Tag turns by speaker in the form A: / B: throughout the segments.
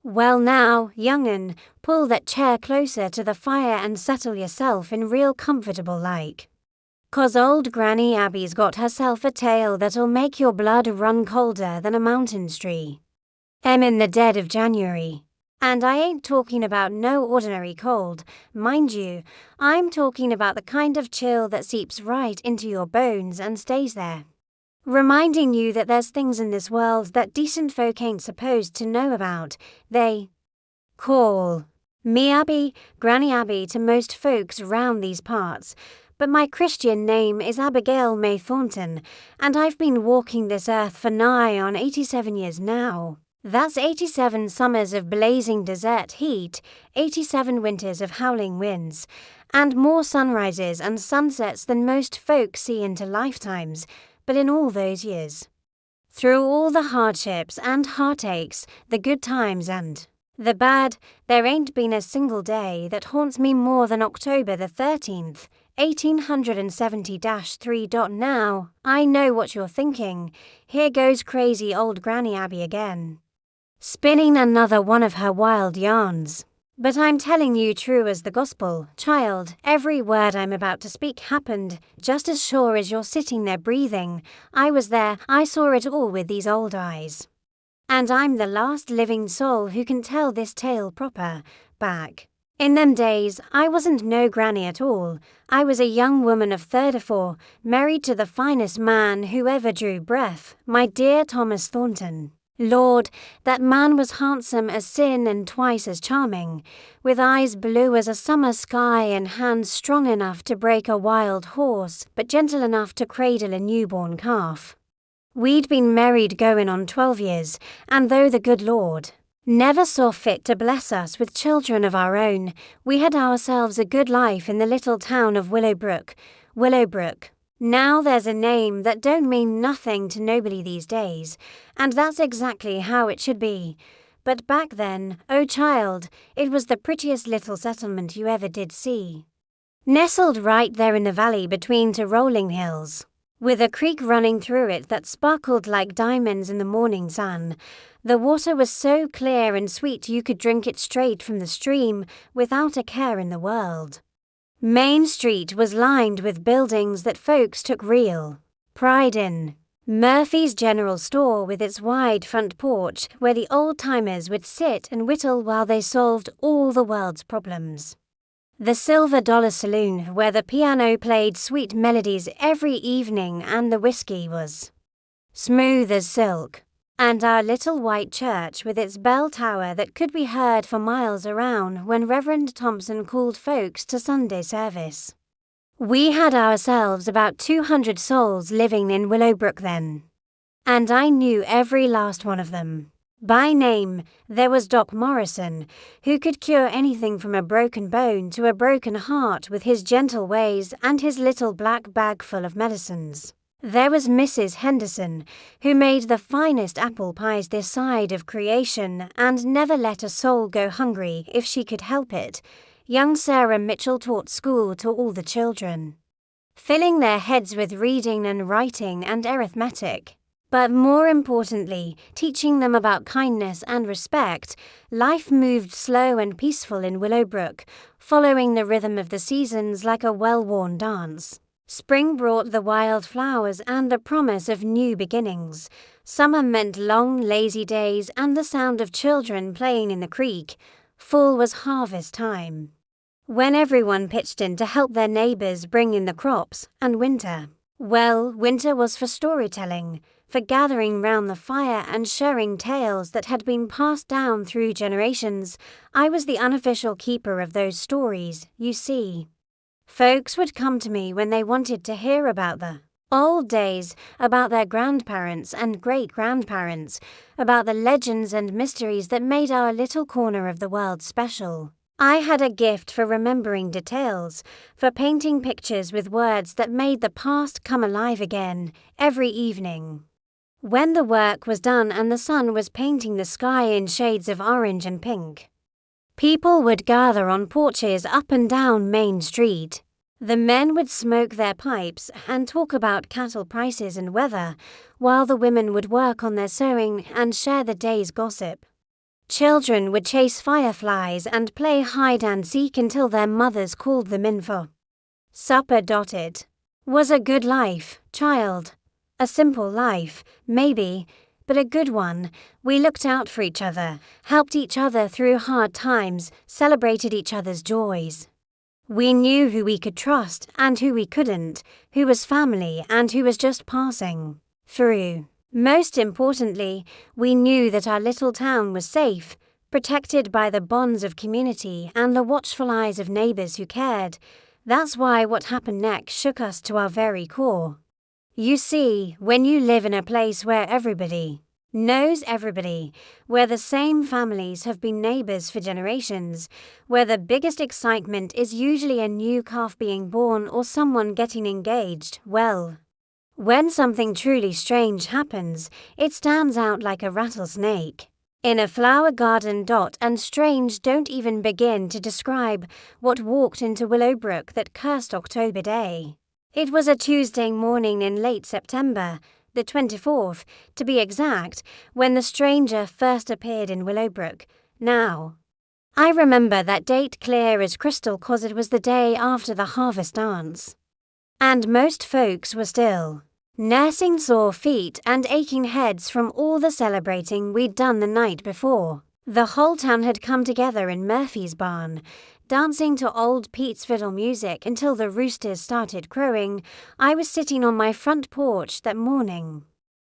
A: Well now, young'un, pull that chair closer to the fire and settle yourself in real comfortable like. 'Cause old Granny Abby's got herself a tale that'll make your blood run colder than a mountain tree. In the dead of January. And I ain't talking about no ordinary cold, mind you, I'm talking about the kind of chill that seeps right into your bones and stays there. Reminding you that there's things in this world that decent folk ain't supposed to know about. They call me Abby, Granny Abby to most folks round these parts, but my Christian name is Abigail May Thornton, and I've been walking this earth for nigh on 87 years now. That's 87 summers of blazing desert heat, 87 winters of howling winds, and more sunrises and sunsets than most folk see into lifetimes, but in all those years. Through all the hardships and heartaches, the good times and the bad, there ain't been a single day that haunts me more than October the 13th, 1870-3. Now, I know what you're thinking. Here goes crazy old Granny Abby again, spinning another one of her wild yarns. But I'm telling you true as the gospel, child, every word I'm about to speak happened, just as sure as you're sitting there breathing. I was there, I saw it all with these old eyes. And I'm the last living soul who can tell this tale proper. Back in them days, I wasn't no granny at all. I was a young woman of 34, married to the finest man who ever drew breath, my dear Thomas Thornton. Lord, that man was handsome as sin and twice as charming, with eyes blue as a summer sky and hands strong enough to break a wild horse, but gentle enough to cradle a newborn calf. We'd been married going on 12 years, and though the good Lord never saw fit to bless us with children of our own, we had ourselves a good life in the little town of Willowbrook. Willowbrook. Now there's a name that don't mean nothing to nobody these days, and that's exactly how it should be. But back then, oh child, it was the prettiest little settlement you ever did see. Nestled right there in the valley between two rolling hills, with a creek running through it that sparkled like diamonds in the morning sun. The water was so clear and sweet you could drink it straight from the stream without a care in the world. Main Street was lined with buildings that folks took real pride in. Murphy's General Store with its wide front porch where the old-timers would sit and whittle while they solved all the world's problems. The Silver Dollar Saloon where the piano played sweet melodies every evening and the whiskey was smooth as silk. And our little white church with its bell tower that could be heard for miles around when Reverend Thompson called folks to Sunday service. We had ourselves about 200 souls living in Willowbrook then. And I knew every last one of them. By name, there was Doc Morrison, who could cure anything from a broken bone to a broken heart with his gentle ways and his little black bag full of medicines. There was Mrs. Henderson, who made the finest apple pies this side of creation and never let a soul go hungry if she could help it. Young Sarah Mitchell taught school to all the children, filling their heads with reading and writing and arithmetic. But more importantly, teaching them about kindness and respect. Life moved slow and peaceful in Willowbrook, following the rhythm of the seasons like a well-worn dance. Spring brought the wild flowers and the promise of new beginnings. Summer meant long, lazy days and the sound of children playing in the creek. Fall was harvest time, when everyone pitched in to help their neighbors bring in the crops. And winter, well, winter was for storytelling, for gathering round the fire and sharing tales that had been passed down through generations. I was the unofficial keeper of those stories, you see. Folks would come to me when they wanted to hear about the old days, about their grandparents and great-grandparents, about the legends and mysteries that made our little corner of the world special. I had a gift for remembering details, for painting pictures with words that made the past come alive again every evening. When the work was done and the sun was painting the sky in shades of orange and pink, people would gather on porches up and down Main Street. The men would smoke their pipes and talk about cattle prices and weather, while the women would work on their sewing and share the day's gossip. Children would chase fireflies and play hide and seek until their mothers called them in for supper. It was a good life, child. A simple life, maybe, but a good one. We looked out for each other, helped each other through hard times, celebrated each other's joys. We knew who we could trust and who we couldn't, who was family and who was just passing through. Most importantly, we knew that our little town was safe, protected by the bonds of community and the watchful eyes of neighbors who cared. That's why what happened next shook us to our very core. You see, when you live in a place where everybody knows everybody, where the same families have been neighbors for generations, where the biggest excitement is usually a new calf being born or someone getting engaged, well, when something truly strange happens, it stands out like a rattlesnake in a flower garden. And strange don't even begin to describe what walked into Willowbrook that cursed October day. It was a Tuesday morning in late September, the 24th, to be exact, when the stranger first appeared in Willowbrook. Now, I remember that date clear as crystal cause it was the day after the harvest dance. And most folks were still nursing sore feet and aching heads from all the celebrating we'd done the night before. The whole town had come together in Murphy's barn, dancing to old Pete's fiddle music until the roosters started crowing. I was sitting on my front porch that morning,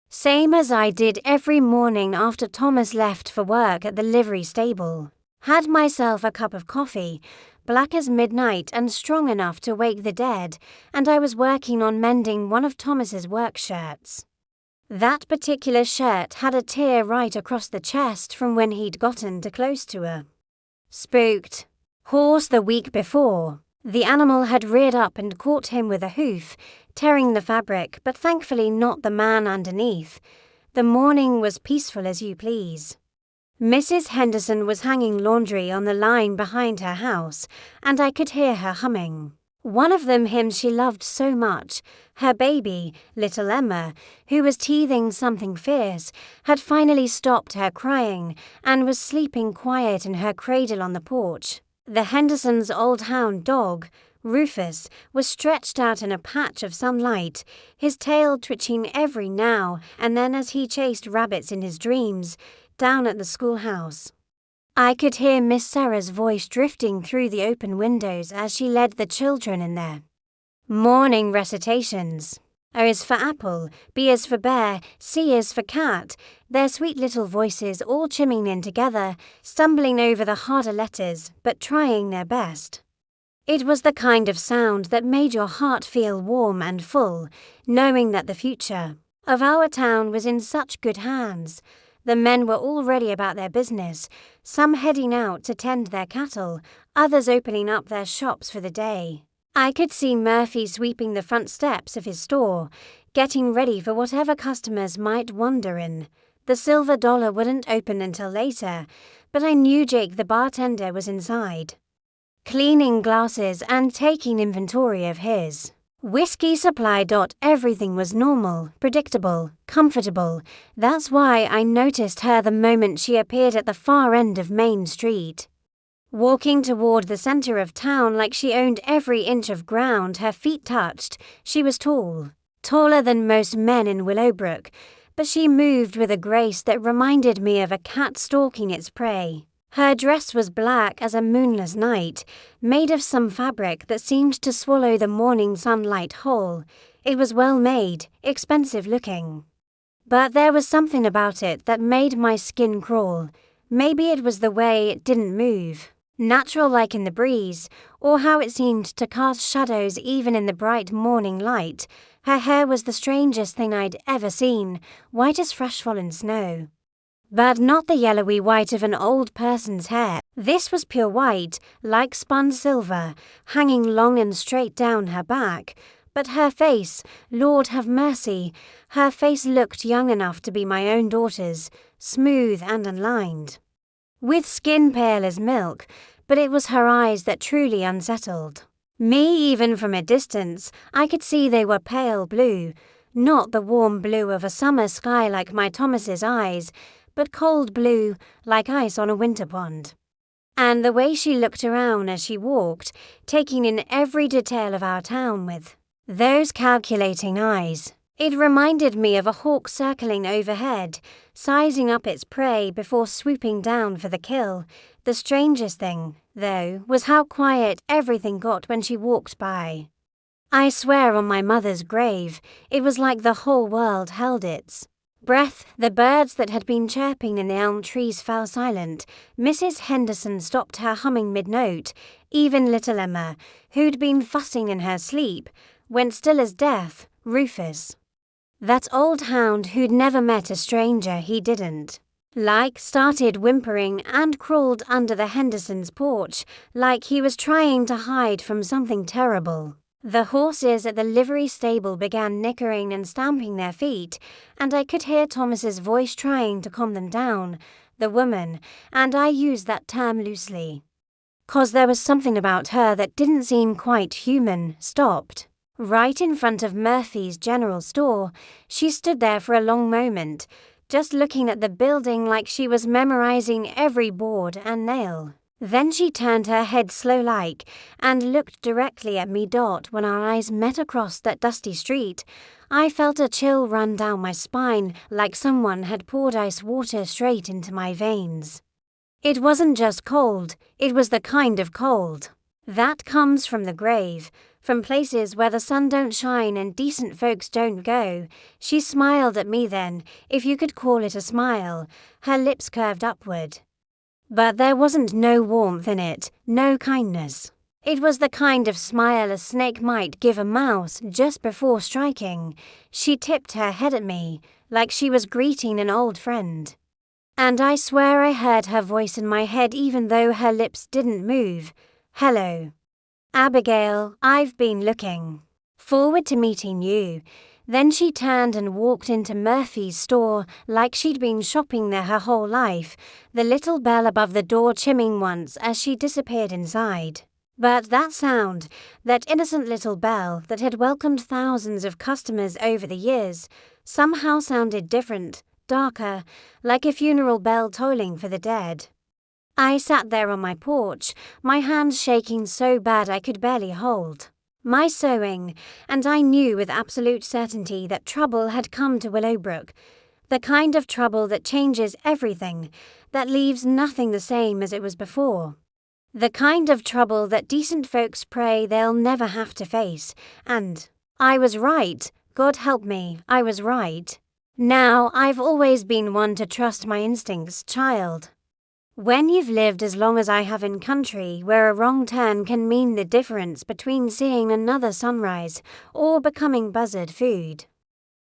A: same as I did every morning after Thomas left for work at the livery stable. Had myself a cup of coffee, black as midnight and strong enough to wake the dead, and I was working on mending one of Thomas's work shirts. That particular shirt had a tear right across the chest from when he'd gotten too close to a spooked horse the week before. The animal had reared up and caught him with a hoof, tearing the fabric, but thankfully not the man underneath. The morning was peaceful as you please. Mrs. Henderson was hanging laundry on the line behind her house, and I could hear her humming one of them hymns she loved so much. Her baby, little Emma, who was teething something fierce, had finally stopped her crying and was sleeping quiet in her cradle on the porch. The Hendersons' old hound dog, Rufus, was stretched out in a patch of sunlight, his tail twitching every now and then as he chased rabbits in his dreams, down at the schoolhouse. I could hear Miss Sarah's voice drifting through the open windows as she led the children in their morning recitations. A is for apple, B is for bear, C is for cat, their sweet little voices all chiming in together, stumbling over the harder letters, but trying their best. It was the kind of sound that made your heart feel warm and full, knowing that the future of our town was in such good hands. The men were already about their business, some heading out to tend their cattle, others opening up their shops for the day. I could see Murphy sweeping the front steps of his store, getting ready for whatever customers might wander in. The Silver Dollar wouldn't open until later, but I knew Jake the bartender was inside, cleaning glasses and taking inventory of his whiskey supply. Everything was normal, predictable, comfortable. That's why I noticed her the moment she appeared at the far end of Main Street, walking toward the center of town like she owned every inch of ground her feet touched. She was tall, taller than most men in Willowbrook, but she moved with a grace that reminded me of a cat stalking its prey. Her dress was black as a moonless night, made of some fabric that seemed to swallow the morning sunlight whole. It was well made, expensive looking, but there was something about it that made my skin crawl. Maybe it was the way it didn't move, natural like in the breeze, or how it seemed to cast shadows even in the bright morning light. Her hair was the strangest thing I'd ever seen, white as fresh fallen snow. But not the yellowy white of an old person's hair. This was pure white, like spun silver, hanging long and straight down her back. But her face, Lord have mercy, her face looked young enough to be my own daughter's, smooth and unlined, with skin pale as milk, but it was her eyes that truly unsettled me. Even from a distance, I could see they were pale blue, not the warm blue of a summer sky like my Thomas's eyes, but cold blue, like ice on a winter pond. And the way she looked around as she walked, taking in every detail of our town with those calculating eyes. It reminded me of a hawk circling overhead, sizing up its prey before swooping down for the kill. The strangest thing, though, was how quiet everything got when she walked by. I swear on my mother's grave, it was like the whole world held its breath. The birds that had been chirping in the elm trees fell silent. Mrs. Henderson stopped her humming mid-note. Even little Emma, who'd been fussing in her sleep, went still as death. Rufus, that old hound who'd never met a stranger he didn't like, started whimpering and crawled under the Hendersons' porch like he was trying to hide from something terrible. The horses at the livery stable began nickering and stamping their feet, and I could hear Thomas's voice trying to calm them down. The woman, and I use that term loosely, 'cause there was something about her that didn't seem quite human, stopped right in front of Murphy's General Store. She stood there for a long moment, just looking at the building like she was memorizing every board and nail. Then she turned her head slow-like and looked directly at me. When our eyes met across that dusty street, I felt a chill run down my spine like someone had poured ice water straight into my veins. It wasn't just cold, it was the kind of cold that comes from the grave, from places where the sun don't shine and decent folks don't go. She smiled at me then, if you could call it a smile, her lips curved upward. But there wasn't no warmth in it, no kindness. It was the kind of smile a snake might give a mouse just before striking. She tipped her head at me, like she was greeting an old friend. And I swear I heard her voice in my head even though her lips didn't move. "Hello, Abigail, I've been looking forward to meeting you." Then she turned and walked into Murphy's store like she'd been shopping there her whole life, the little bell above the door chimming once as she disappeared inside. But that sound, that innocent little bell that had welcomed thousands of customers over the years, somehow sounded different, darker, like a funeral bell tolling for the dead. I sat there on my porch, my hands shaking so bad I could barely hold my sewing, and I knew with absolute certainty that trouble had come to Willowbrook, the kind of trouble that changes everything, that leaves nothing the same as it was before. The kind of trouble that decent folks pray they'll never have to face, and I was right. God help me, I was right. Now, I've always been one to trust my instincts, child. When you've lived as long as I have in country where a wrong turn can mean the difference between seeing another sunrise or becoming buzzard food,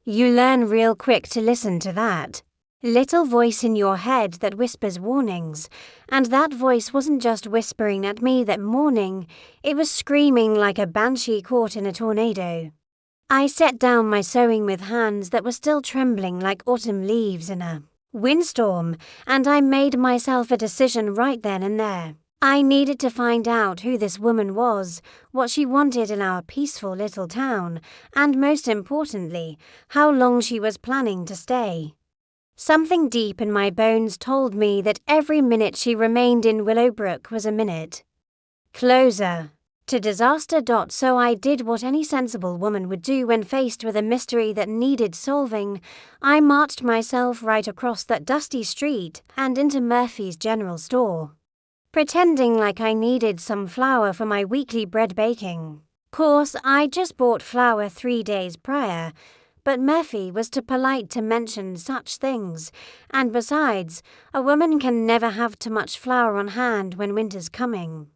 A: you learn real quick to listen to that little voice in your head that whispers warnings. And that voice wasn't just whispering at me that morning, it was screaming like a banshee caught in a tornado. I set down my sewing with hands that were still trembling like autumn leaves in a windstorm, and I made myself a decision right then and there. I needed to find out who this woman was, what she wanted in our peaceful little town, and most importantly, how long she was planning to stay. Something deep in my bones told me that every minute she remained in Willowbrook was a minute closer to disaster. So I did what any sensible woman would do when faced with a mystery that needed solving. I marched myself right across that dusty street and into Murphy's General Store, pretending like I needed some flour for my weekly bread baking. Course, I just bought flour 3 days prior, but Murphy was too polite to mention such things, and besides, a woman can never have too much flour on hand when winter's coming.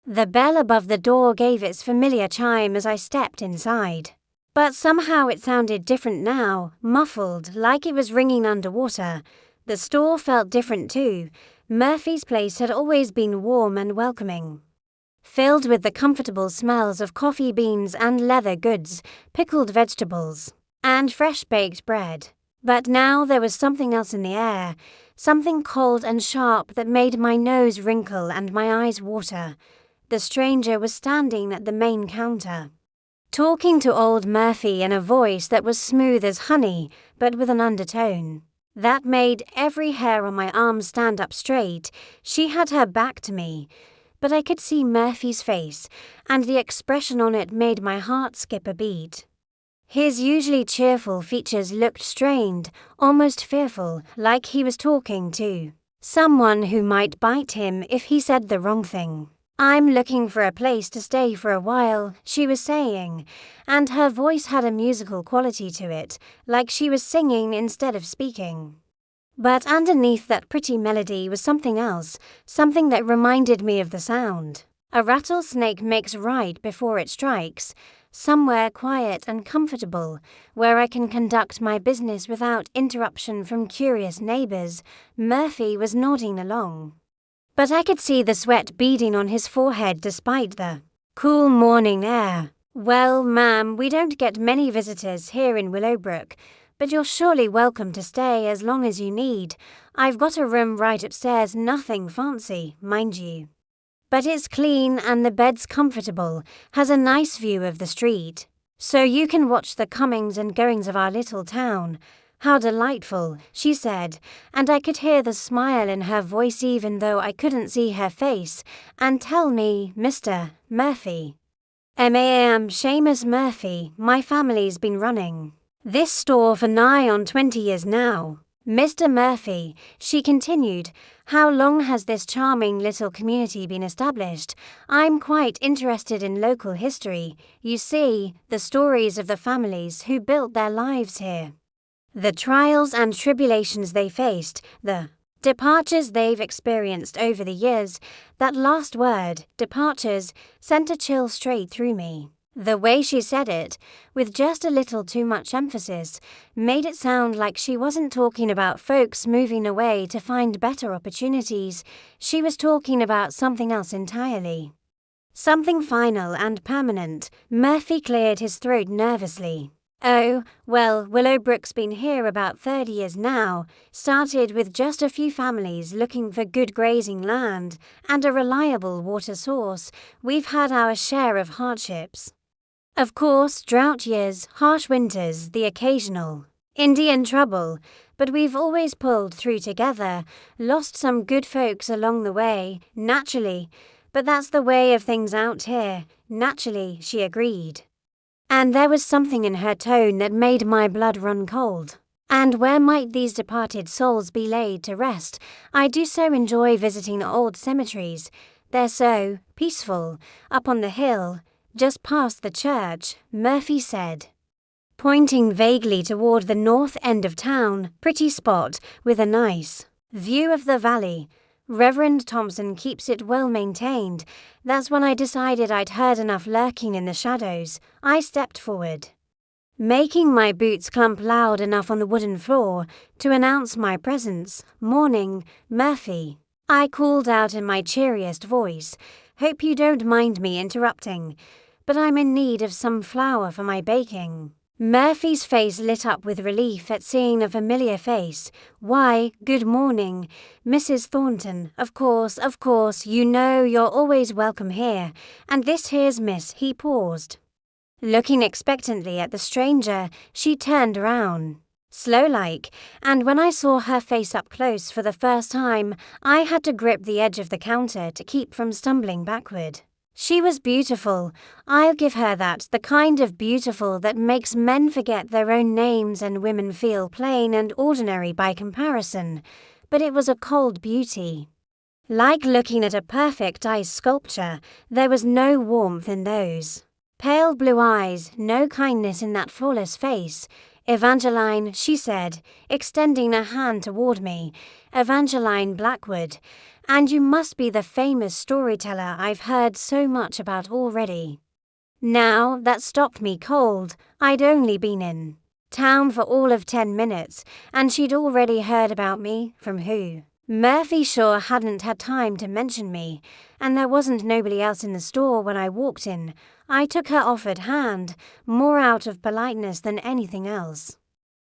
A: The bell above the door gave its familiar chime as I stepped inside. But somehow it sounded different now, muffled, like it was ringing underwater. The store felt different too. Murphy's place had always been warm and welcoming, filled with the comfortable smells of coffee beans and leather goods, pickled vegetables, and fresh-baked bread. But now there was something else in the air, something cold and sharp that made my nose wrinkle and my eyes water. The stranger was standing at the main counter, talking to old Murphy in a voice that was smooth as honey, but with an undertone. That made every hair on my arm stand up straight. She had her back to me, but I could see Murphy's face, and the expression on it made my heart skip a beat. His usually cheerful features looked strained, almost fearful, like he was talking to someone who might bite him if he said the wrong thing. "I'm looking for a place to stay for a while," she was saying, and her voice had a musical quality to it, like she was singing instead of speaking. But underneath that pretty melody was something else, something that reminded me of the sound a rattlesnake makes right before it strikes, somewhere quiet and comfortable, where I can conduct my business without interruption from curious neighbors. Murphy was nodding along, but I could see the sweat beading on his forehead despite the cool morning air. "Well, ma'am, we don't get many visitors here in Willowbrook, but you're surely welcome to stay as long as you need. I've got a room right upstairs, nothing fancy, mind you. But it's clean and the bed's comfortable, has a nice view of the street, so you can watch the comings and goings of our little town." "How delightful," she said, and I could hear the smile in her voice even though I couldn't see her face. "And tell me, Mr. Murphy." "M.A.M. Seamus Murphy. My family's been running this store for nigh on 20 years now." "Mr. Murphy," she continued, "how long has this charming little community been established? I'm quite interested in local history. You see, the stories of the families who built their lives here. The trials and tribulations they faced, the departures they've experienced over the years." That last word, departures, sent a chill straight through me. The way she said it, with just a little too much emphasis, made it sound like she wasn't talking about folks moving away to find better opportunities. She was talking about something else entirely. Something final and permanent. Murphy cleared his throat nervously. "Oh, well, Willowbrook's been here about 30 years now. Started with just a few families looking for good grazing land and a reliable water source. We've had our share of hardships. Of course, drought years, harsh winters, the occasional Indian trouble, but we've always pulled through together, lost some good folks along the way, naturally, but that's the way of things out here." "Naturally," she agreed. And there was something in her tone that made my blood run cold. "And where might these departed souls be laid to rest? I do so enjoy visiting old cemeteries. They're so peaceful, up on the hill, just past the church," Murphy said, pointing vaguely toward the north end of town. "Pretty spot, with a nice view of the valley. Reverend Thompson keeps it well maintained." That's when I decided I'd heard enough lurking in the shadows. I stepped forward, making my boots clump loud enough on the wooden floor to announce my presence. "Morning, Murphy," I called out in my cheeriest voice. "Hope you don't mind me interrupting, but I'm in need of some flour for my baking." Murphy's face lit up with relief at seeing a familiar face. "Why, good morning, Mrs. Thornton. Of course, you know you're always welcome here. And this here's Miss." He paused, looking expectantly at the stranger. She turned around, slow-like, and when I saw her face up close for the first time, I had to grip the edge of the counter to keep from stumbling backward. She was beautiful, I'll give her that, the kind of beautiful that makes men forget their own names and women feel plain and ordinary by comparison, but it was a cold beauty. Like looking at a perfect ice sculpture, there was no warmth in those pale blue eyes, no kindness in that flawless face. "Evangeline," she said, extending a hand toward me. "Evangeline Blackwood. And you must be the famous storyteller I've heard so much about already." Now, that stopped me cold. I'd only been in town for all of 10 minutes, and she'd already heard about me. From who? Murphy sure hadn't had time to mention me, and there wasn't nobody else in the store when I walked in. I took her offered hand, more out of politeness than anything else,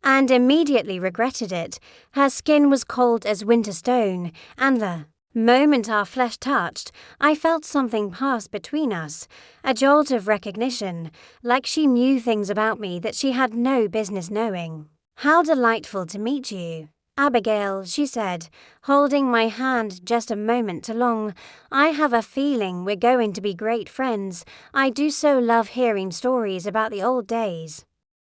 A: and immediately regretted it. Her skin was cold as winter stone, and the moment our flesh touched, I felt something pass between us, a jolt of recognition, like she knew things about me that she had no business knowing. "How delightful to meet you." Abigail, she said, holding my hand just a moment too long, I have a feeling we're going to be great friends. I do so love hearing stories about the old days.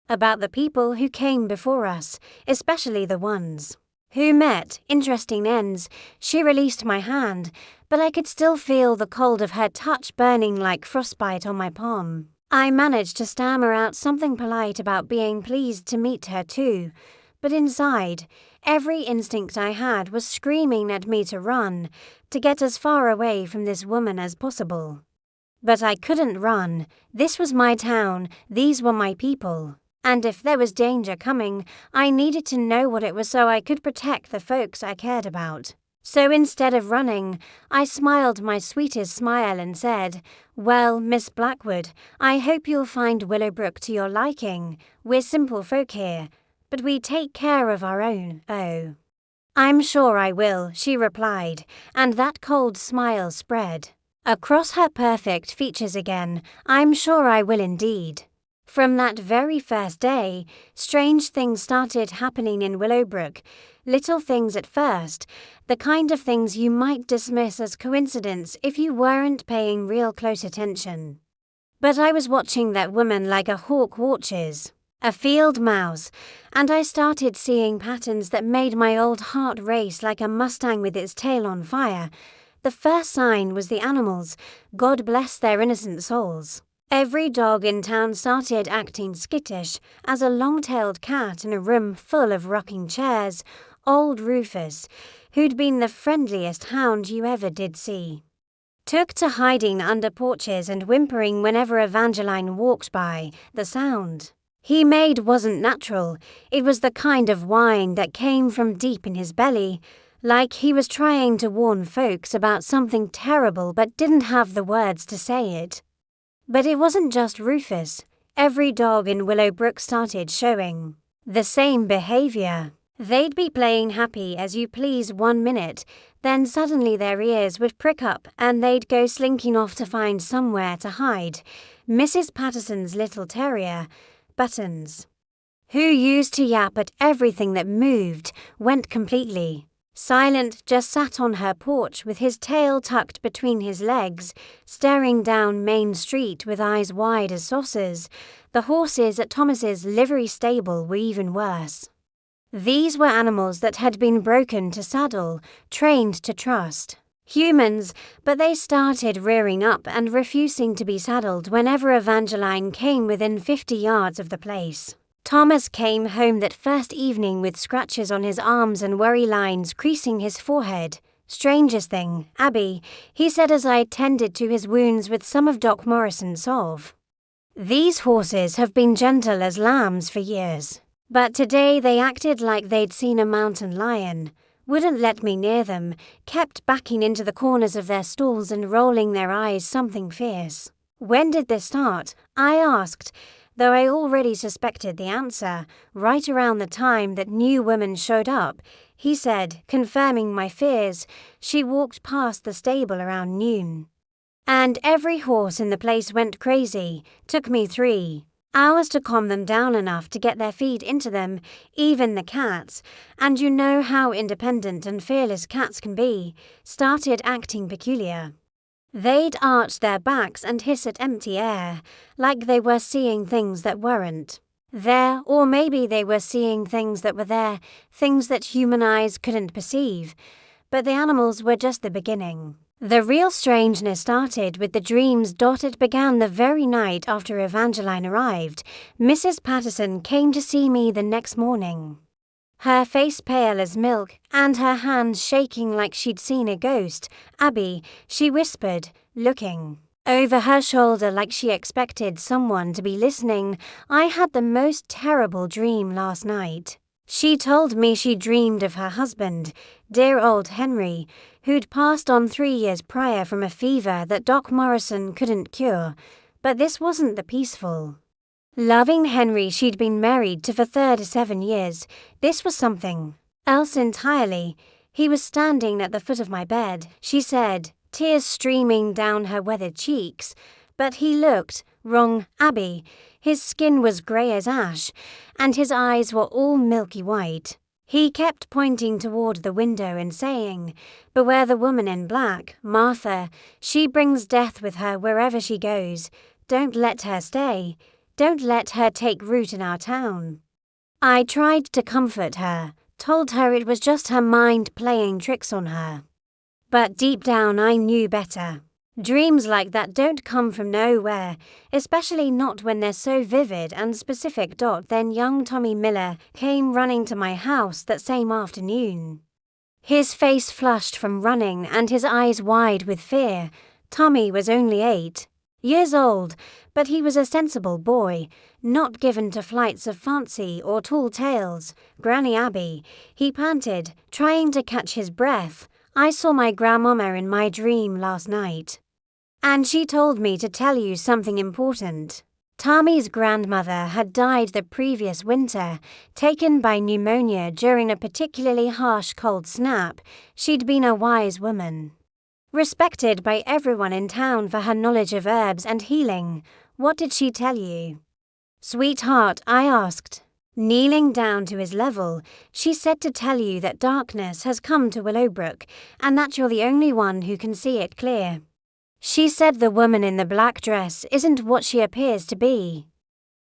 A: About the people who came before us, especially the ones who met interesting ends. She released my hand, but I could still feel the cold of her touch burning like frostbite on my palm. I managed to stammer out something polite about being pleased to meet her too, but inside, every instinct I had was screaming at me to run, to get as far away from this woman as possible. But I couldn't run. This was my town, these were my people. And if there was danger coming, I needed to know what it was so I could protect the folks I cared about. So instead of running, I smiled my sweetest smile and said, "Well, Miss Blackwood, I hope you'll find Willowbrook to your liking. We're simple folk here, but we take care of our own, oh." "I'm sure I will," she replied, and that cold smile spread across her perfect features again. "I'm sure I will indeed." From that very first day, strange things started happening in Willowbrook. Little things at first, the kind of things you might dismiss as coincidence if you weren't paying real close attention. But I was watching that woman like a hawk watches a field mouse, and I started seeing patterns that made my old heart race like a Mustang with its tail on fire. The first sign was the animals. God bless their innocent souls. Every dog in town started acting skittish as a long-tailed cat in a room full of rocking chairs, old Rufus, who'd been the friendliest hound you ever did see, took to hiding under porches and whimpering whenever Evangeline walked by. The sound he made wasn't natural. It was the kind of whine that came from deep in his belly, like he was trying to warn folks about something terrible but didn't have the words to say it. But it wasn't just Rufus. Every dog in Willowbrook started showing the same behavior. They'd be playing happy as you please 1 minute, then suddenly their ears would prick up and they'd go slinking off to find somewhere to hide. Mrs. Patterson's little terrier, Buttons, who used to yap at everything that moved, went completely silent, just sat on her porch with his tail tucked between his legs, staring down Main Street with eyes wide as saucers. The horses at Thomas's livery stable were even worse. These were animals that had been broken to saddle, trained to trust humans, but they started rearing up and refusing to be saddled whenever Evangeline came within 50 yards of the place. Thomas came home that first evening with scratches on his arms and worry lines creasing his forehead. "Strangest thing, Abby," he said as I tended to his wounds with some of Doc Morrison's salve. "These horses have been gentle as lambs for years, but today they acted like they'd seen a mountain lion. Wouldn't let me near them, kept backing into the corners of their stalls and rolling their eyes something fierce." "When did this start?" I asked, though I already suspected the answer. "Right around the time that new woman showed up," he said, confirming my fears. "She walked past the stable around noon, and every horse in the place went crazy. Took me 3 hours to calm them down enough to get their feet into them, even the cats, and you know how independent and fearless cats can be, started acting peculiar. They'd arch their backs and hiss at empty air, like they were seeing things that weren't there, or maybe they were seeing things that were there, things that human eyes couldn't perceive. But the animals were just the beginning. The real strangeness started with the dreams. It began the very night after Evangeline arrived. Mrs. Patterson came to see me the next morning, her face pale as milk and her hands shaking like she'd seen a ghost. "Abby," she whispered, looking over her shoulder like she expected someone to be listening, "I had the most terrible dream last night." She told me she dreamed of her husband, dear old Henry, who'd passed on 3 years prior from a fever that Doc Morrison couldn't cure. But this wasn't the peaceful, loving Henry she'd been married to for 37 years. This was something else entirely. He was standing at the foot of my bed, she said, tears streaming down her weathered cheeks. But he looked wrong, Abby. His skin was grey as ash, and his eyes were all milky white. He kept pointing toward the window and saying, "Beware the woman in black, Martha. She brings death with her wherever she goes. Don't let her stay. Don't let her take root in our town." I tried to comfort her, told her it was just her mind playing tricks on her. But deep down I knew better. Dreams like that don't come from nowhere, especially not when they're so vivid and specific. Then young Tommy Miller came running to my house that same afternoon. His face flushed from running and his eyes wide with fear. Tommy was only 8 years old, but he was a sensible boy, not given to flights of fancy or tall tales. "Granny Abby," he panted, trying to catch his breath. "I saw my grandmama in my dream last night. And she told me to tell you something important." Tommy's grandmother had died the previous winter, taken by pneumonia during a particularly harsh cold snap. She'd been a wise woman, respected by everyone in town for her knowledge of herbs and healing. "What did she tell you?" "Sweetheart," I asked, kneeling down to his level, "she said to tell you that darkness has come to Willowbrook and that you're the only one who can see it clear. She said the woman in the black dress isn't what she appears to be,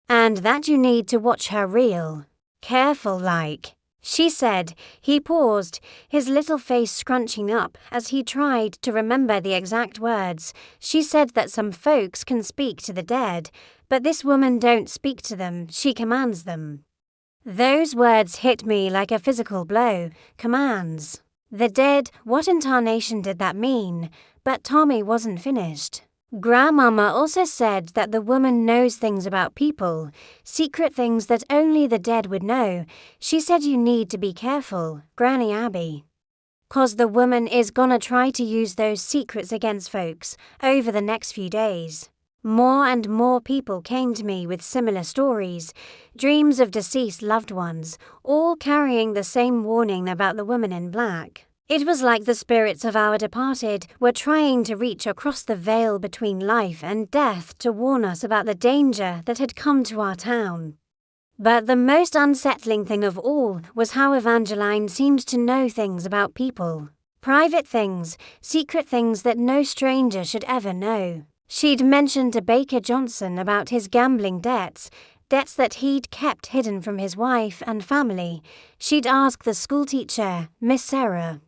A: and that you need to watch her real careful like." She said. He paused, his little face scrunching up as he tried to remember the exact words. "She said that some folks can speak to the dead, but this woman don't speak to them, she commands them." Those words hit me like a physical blow. Commands the dead? What incarnation did that mean? But Tommy wasn't finished. "Grandmama also said that the woman knows things about people, secret things that only the dead would know. She said you need to be careful, Granny Abby, 'cause the woman is gonna try to use those secrets against folks over the next few days." More and more people came to me with similar stories, dreams of deceased loved ones, all carrying the same warning about the woman in black. It was like the spirits of our departed were trying to reach across the veil between life and death to warn us about the danger that had come to our town. But the most unsettling thing of all was how Evangeline seemed to know things about people. Private things, secret things that no stranger should ever know. She'd mentioned to Baker Johnson about his gambling debts that he'd kept hidden from his wife and family. She'd asked the schoolteacher, Miss Sarah,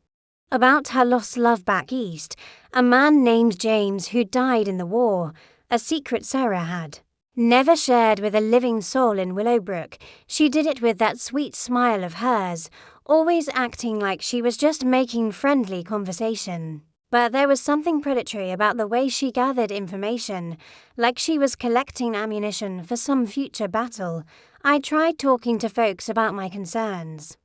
A: about her lost love back east, a man named James who died in the war, a secret Sarah had never shared with a living soul in Willowbrook. She did it with that sweet smile of hers, always acting like she was just making friendly conversation. But there was something predatory about the way she gathered information, like she was collecting ammunition for some future battle. I tried talking to folks about my concerns,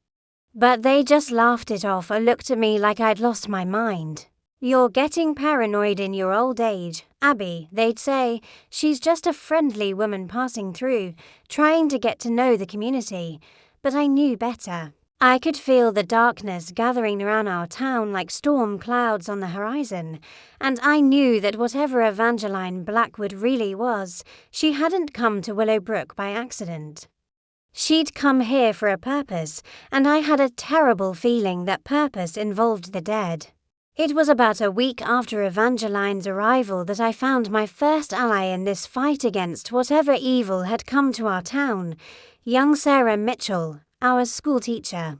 A: but they just laughed it off or looked at me like I'd lost my mind. "You're getting paranoid in your old age, Abby," they'd say. "She's just a friendly woman passing through, trying to get to know the community." But I knew better. I could feel the darkness gathering around our town like storm clouds on the horizon, and I knew that whatever Evangeline Blackwood really was, she hadn't come to Willowbrook by accident. She'd come here for a purpose, and I had a terrible feeling that purpose involved the dead. It was about a week after Evangeline's arrival that I found my first ally in this fight against whatever evil had come to our town. Young Sarah Mitchell, our schoolteacher,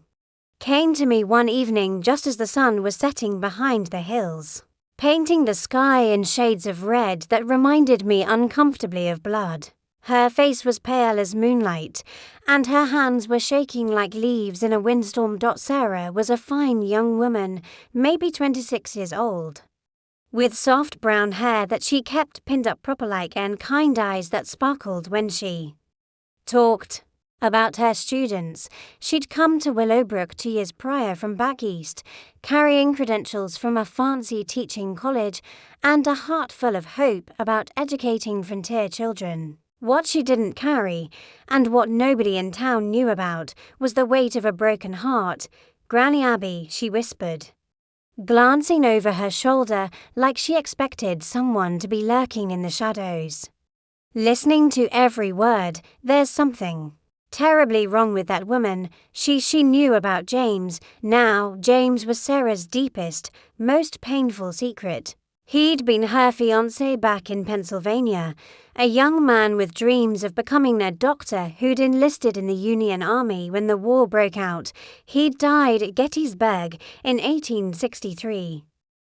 A: came to me one evening just as the sun was setting behind the hills, painting the sky in shades of red that reminded me uncomfortably of blood. Her face was pale as moonlight, and her hands were shaking like leaves in a windstorm. Sarah was a fine young woman, maybe 26 years old, with soft brown hair that she kept pinned up proper-like and kind eyes that sparkled when she talked about her students. She'd come to Willowbrook 2 years prior from back east, carrying credentials from a fancy teaching college and a heart full of hope about educating frontier children. What she didn't carry, and what nobody in town knew about, was the weight of a broken heart. "Granny Abby," she whispered, glancing over her shoulder like she expected someone to be lurking in the shadows. Listening to every word, "There's something terribly wrong with that woman. She knew about James. Now, James was Sarah's deepest, most painful secret. He'd been her fiancé back in Pennsylvania, a young man with dreams of becoming a doctor who'd enlisted in the Union Army when the war broke out. He'd died at Gettysburg in 1863.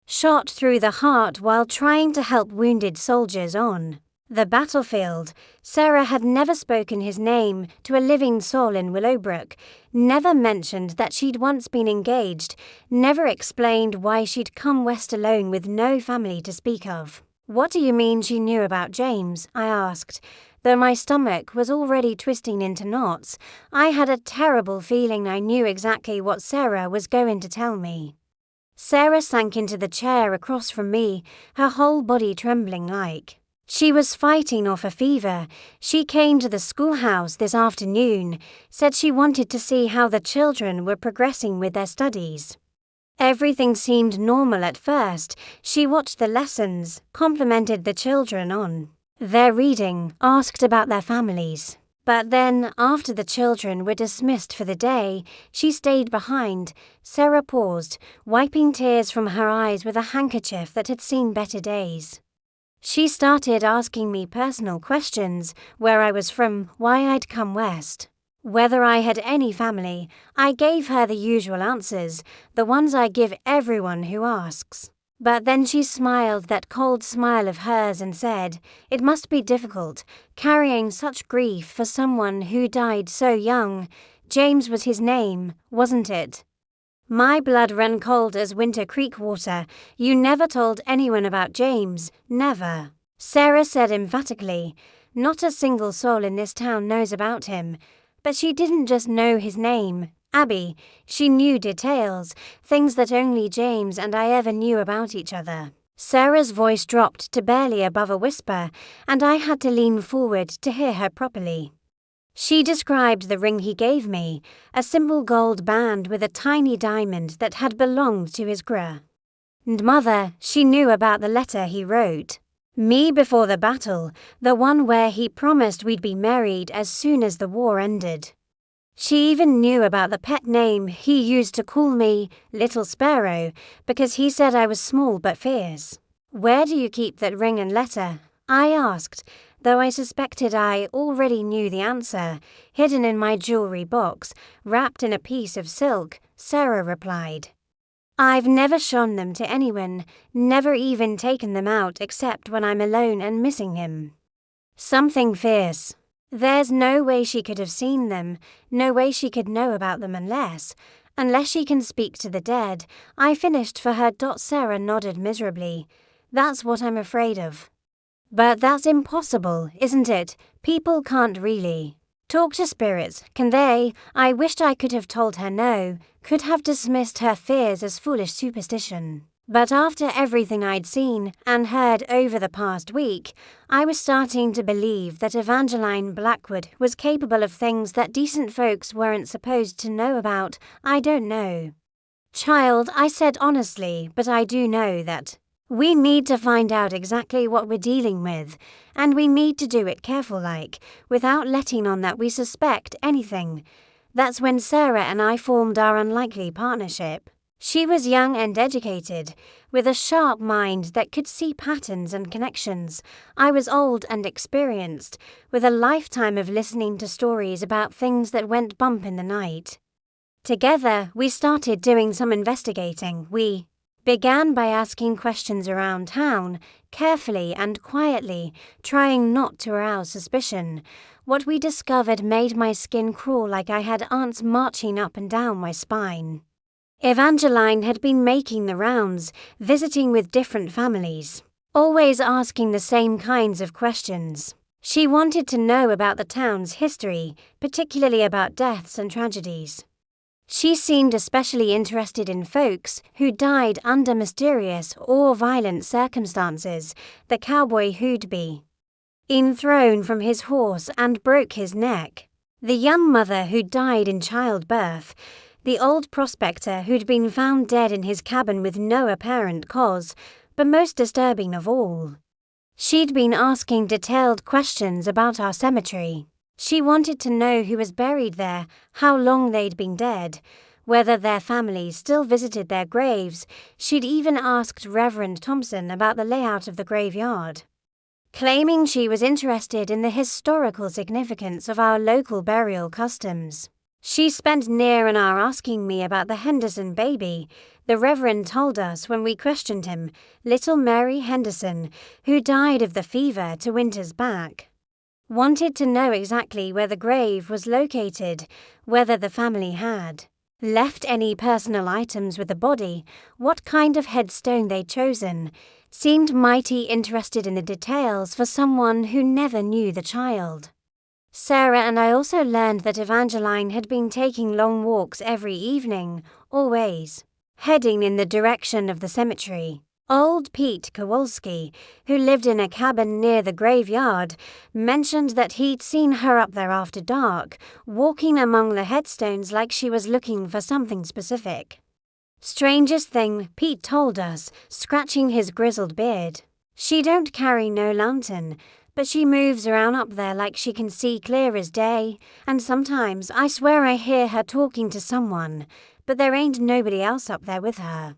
A: Shot through the heart while trying to help wounded soldiers on the battlefield. Sarah had never spoken his name to a living soul in Willowbrook, never mentioned that she'd once been engaged, never explained why she'd come west alone with no family to speak of. "What do you mean she knew about James?" I asked. Though my stomach was already twisting into knots, I had a terrible feeling I knew exactly what Sarah was going to tell me. Sarah sank into the chair across from me, her whole body trembling like she was fighting off a fever. She came to the schoolhouse this afternoon, said she wanted to see how the children were progressing with their studies. Everything seemed normal at first. She watched the lessons, complimented the children on their reading, asked about their families. But then, after the children were dismissed for the day, she stayed behind. Sarah paused, wiping tears from her eyes with a handkerchief that had seen better days. She started asking me personal questions, where I was from, why I'd come west, whether I had any family. I gave her the usual answers, the ones I give everyone who asks. But then she smiled that cold smile of hers and said, "It must be difficult, carrying such grief for someone who died so young. James was his name, wasn't it?" My blood ran cold as Winter Creek water. "You never told anyone about James, never," Sarah said emphatically. "Not a single soul in this town knows about him." But she didn't just know his name, Abby. She knew details, things that only James and I ever knew about each other. Sarah's voice dropped to barely above a whisper, and I had to lean forward to hear her properly. She described the ring he gave me, a simple gold band with a tiny diamond that had belonged to his grandmother. She knew about the letter he wrote me before the battle, the one where he promised we'd be married as soon as the war ended. She even knew about the pet name he used to call me, Little Sparrow, because he said I was small but fierce. "Where do you keep that ring and letter?" I asked, though I suspected I already knew the answer. "Hidden in my jewelry box, wrapped in a piece of silk," Sarah replied. "I've never shown them to anyone, never even taken them out except when I'm alone and missing him." Something fierce. There's no way she could have seen them, no way she could know about them unless she can speak to the dead. I finished for her. Sarah nodded miserably. "That's what I'm afraid of." "But that's impossible, isn't it? People can't really talk to spirits, can they?" I wished I could have told her no, could have dismissed her fears as foolish superstition. But after everything I'd seen and heard over the past week, I was starting to believe that Evangeline Blackwood was capable of things that decent folks weren't supposed to know about. "I don't know, child," I said honestly, "but I do know that we need to find out exactly what we're dealing with, and we need to do it careful-like, without letting on that we suspect anything." That's when Sarah and I formed our unlikely partnership. She was young and educated, with a sharp mind that could see patterns and connections. I was old and experienced, with a lifetime of listening to stories about things that went bump in the night. Together, we started doing some investigating. We began by asking questions around town, carefully and quietly, trying not to arouse suspicion. What we discovered made my skin crawl like I had ants marching up and down my spine. Evangeline had been making the rounds, visiting with different families, always asking the same kinds of questions. She wanted to know about the town's history, particularly about deaths and tragedies. She seemed especially interested in folks who died under mysterious or violent circumstances. The cowboy who'd be thrown from his horse and broke his neck, the young mother who died in childbirth, the old prospector who'd been found dead in his cabin with no apparent cause, but most disturbing of all, she'd been asking detailed questions about our cemetery. She wanted to know who was buried there, how long they'd been dead, whether their families still visited their graves. She'd even asked Reverend Thompson about the layout of the graveyard, claiming she was interested in the historical significance of our local burial customs. She spent near an hour asking me about the Henderson baby. The Reverend told us when we questioned him, little Mary Henderson, who died of the fever 2 winters back. Wanted to know exactly where the grave was located, whether the family had left any personal items with the body, what kind of headstone they'd chosen. Seemed mighty interested in the details for someone who never knew the child. Sarah and I also learned that Evangeline had been taking long walks every evening, always heading in the direction of the cemetery. Old Pete Kowalski, who lived in a cabin near the graveyard, mentioned that he'd seen her up there after dark, walking among the headstones like she was looking for something specific. Strangest thing, Pete told us, scratching his grizzled beard. She don't carry no lantern, but she moves around up there like she can see clear as day, and sometimes I swear I hear her talking to someone, but there ain't nobody else up there with her.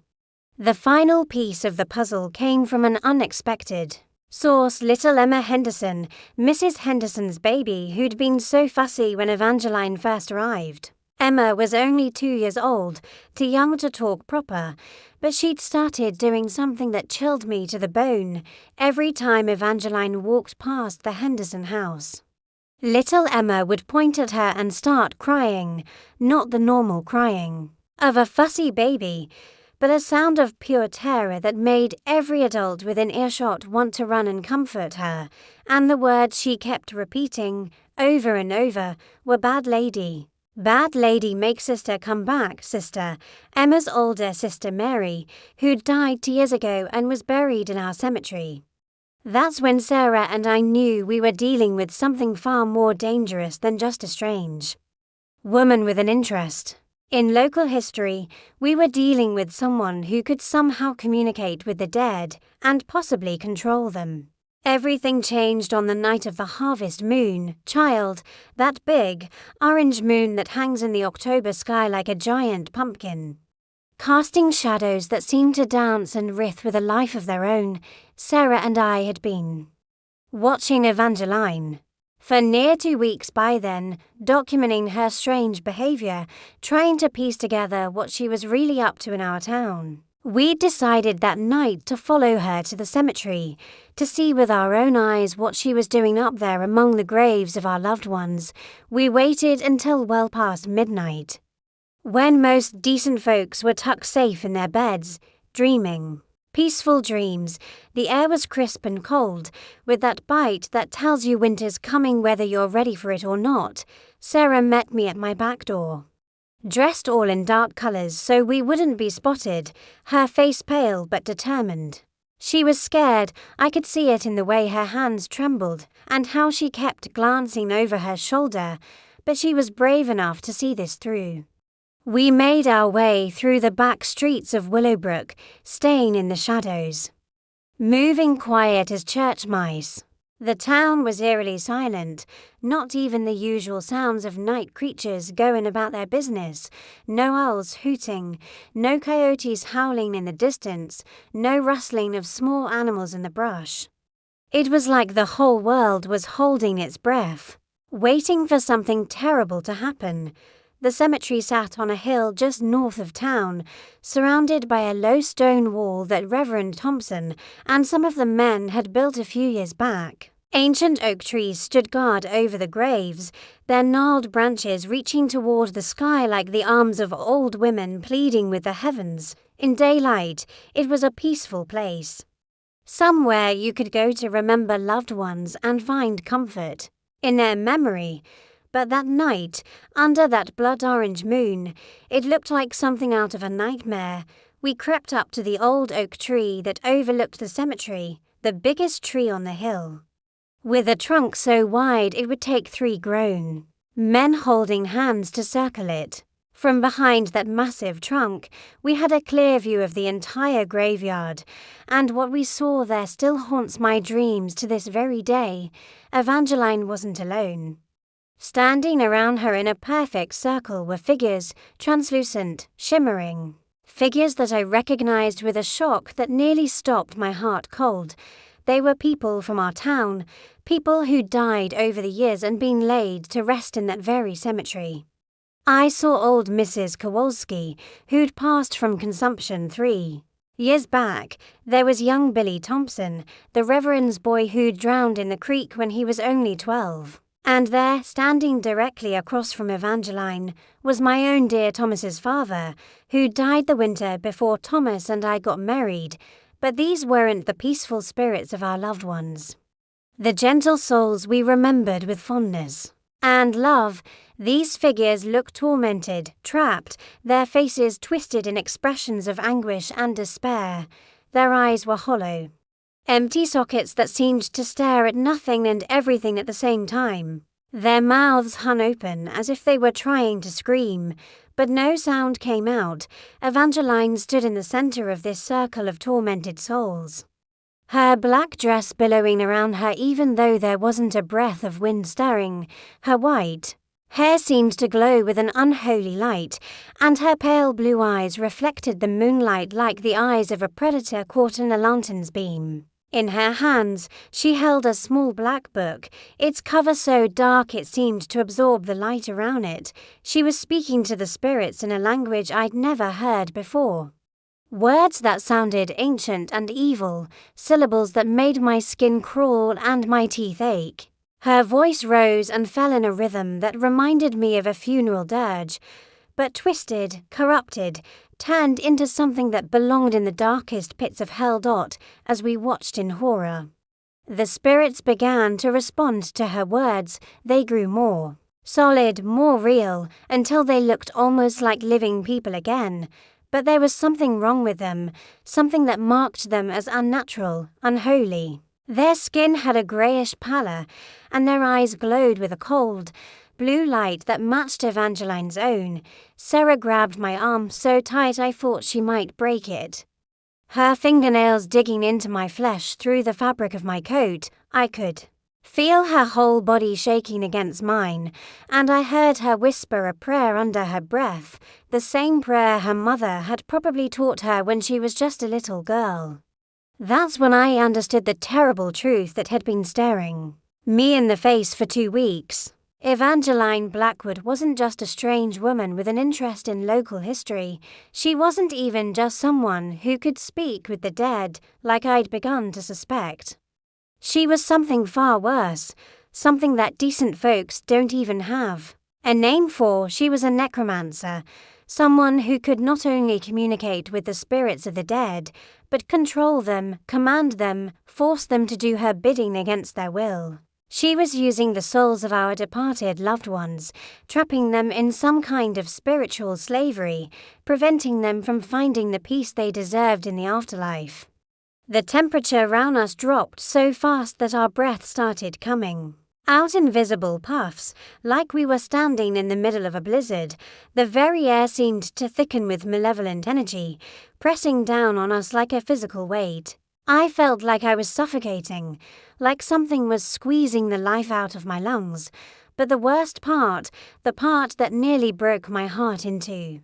A: The final piece of the puzzle came from an unexpected source, little Emma Henderson, Mrs. Henderson's baby who'd been so fussy when Evangeline first arrived. Emma was only 2 years old, too young to talk proper, but she'd started doing something that chilled me to the bone every time Evangeline walked past the Henderson house. Little Emma would point at her and start crying, not the normal crying of a fussy baby, but a sound of pure terror that made every adult within earshot want to run and comfort her, and the words she kept repeating over and over were "bad lady. Bad lady, make sister come back, sister." Emma's older sister Mary, who'd died 2 years ago and was buried in our cemetery. That's when Sarah and I knew we were dealing with something far more dangerous than just a strange woman with an interest in local history. We were dealing with someone who could somehow communicate with the dead and possibly control them. Everything changed on the night of the harvest moon, child, that big, orange moon that hangs in the October sky like a giant pumpkin, casting shadows that seemed to dance and writhe with a life of their own. Sarah and I had been watching Evangeline for near 2 weeks by then, documenting her strange behavior, trying to piece together what she was really up to in our town. We'd decided that night to follow her to the cemetery, to see with our own eyes what she was doing up there among the graves of our loved ones. We waited until well past midnight, when most decent folks were tucked safe in their beds, dreaming peaceful dreams. The air was crisp and cold, with that bite that tells you winter's coming whether you're ready for it or not. Sarah met me at my back door, dressed all in dark colors so we wouldn't be spotted, her face pale but determined. She was scared. I could see it in the way her hands trembled and how she kept glancing over her shoulder, but she was brave enough to see this through. We made our way through the back streets of Willowbrook, staying in the shadows, moving quiet as church mice. The town was eerily silent, not even the usual sounds of night creatures going about their business. No owls hooting, no coyotes howling in the distance, no rustling of small animals in the brush. It was like the whole world was holding its breath, waiting for something terrible to happen. The cemetery sat on a hill just north of town, surrounded by a low stone wall that Reverend Thompson and some of the men had built a few years back. Ancient oak trees stood guard over the graves, their gnarled branches reaching toward the sky like the arms of old women pleading with the heavens. In daylight, it was a peaceful place, somewhere you could go to remember loved ones and find comfort in their memory. But that night, under that blood-orange moon, it looked like something out of a nightmare. We crept up to the old oak tree that overlooked the cemetery, the biggest tree on the hill, with a trunk so wide it would take 3 grown men holding hands to circle it. From behind that massive trunk, we had a clear view of the entire graveyard, and what we saw there still haunts my dreams to this very day. Evangeline wasn't alone. Standing around her in a perfect circle were figures, translucent, shimmering. Figures that I recognized with a shock that nearly stopped my heart cold. They were people from our town, people who'd died over the years and been laid to rest in that very cemetery. I saw old Mrs. Kowalski, who'd passed from consumption 3 years back. There was young Billy Thompson, the Reverend's boy who'd drowned in the creek when he was only 12. And there, standing directly across from Evangeline, was my own dear Thomas's father, who died the winter before Thomas and I got married, but these weren't the peaceful spirits of our loved ones. The gentle souls we remembered with fondness and love. These figures looked tormented, trapped, their faces twisted in expressions of anguish and despair. Their eyes were hollow. Empty sockets that seemed to stare at nothing and everything at the same time. Their mouths hung open as if they were trying to scream, but no sound came out. Evangeline stood in the center of this circle of tormented souls. Her black dress billowing around her even though there wasn't a breath of wind stirring. Her white hair seemed to glow with an unholy light, and her pale blue eyes reflected the moonlight like the eyes of a predator caught in a lantern's beam. In her hands, she held a small black book, its cover so dark it seemed to absorb the light around it. She was speaking to the spirits in a language I'd never heard before. Words that sounded ancient and evil, syllables that made my skin crawl and my teeth ache. Her voice rose and fell in a rhythm that reminded me of a funeral dirge, but twisted, corrupted, turned into something that belonged in the darkest pits of hell. As we watched in horror, the spirits began to respond to her words. They grew more solid, more real, until they looked almost like living people again. But there was something wrong with them, something that marked them as unnatural, unholy. Their skin had a greyish pallor, and their eyes glowed with a cold, blue light that matched Evangeline's own. Sarah grabbed my arm so tight I thought she might break it. Her fingernails digging into my flesh through the fabric of my coat. I could feel her whole body shaking against mine, and I heard her whisper a prayer under her breath, the same prayer her mother had probably taught her when she was just a little girl. That's when I understood the terrible truth that had been staring me in the face for 2 weeks. Evangeline Blackwood wasn't just a strange woman with an interest in local history. She wasn't even just someone who could speak with the dead, like I'd begun to suspect. She was something far worse, something that decent folks don't even have a name for. She was a necromancer, someone who could not only communicate with the spirits of the dead, but control them, command them, force them to do her bidding against their will. She was using the souls of our departed loved ones, trapping them in some kind of spiritual slavery, preventing them from finding the peace they deserved in the afterlife. The temperature around us dropped so fast that our breath started coming out in visible puffs, like we were standing in the middle of a blizzard. The very air seemed to thicken with malevolent energy, pressing down on us like a physical weight. I felt like I was suffocating, like something was squeezing the life out of my lungs. But the worst part, the part that nearly broke my heart in two,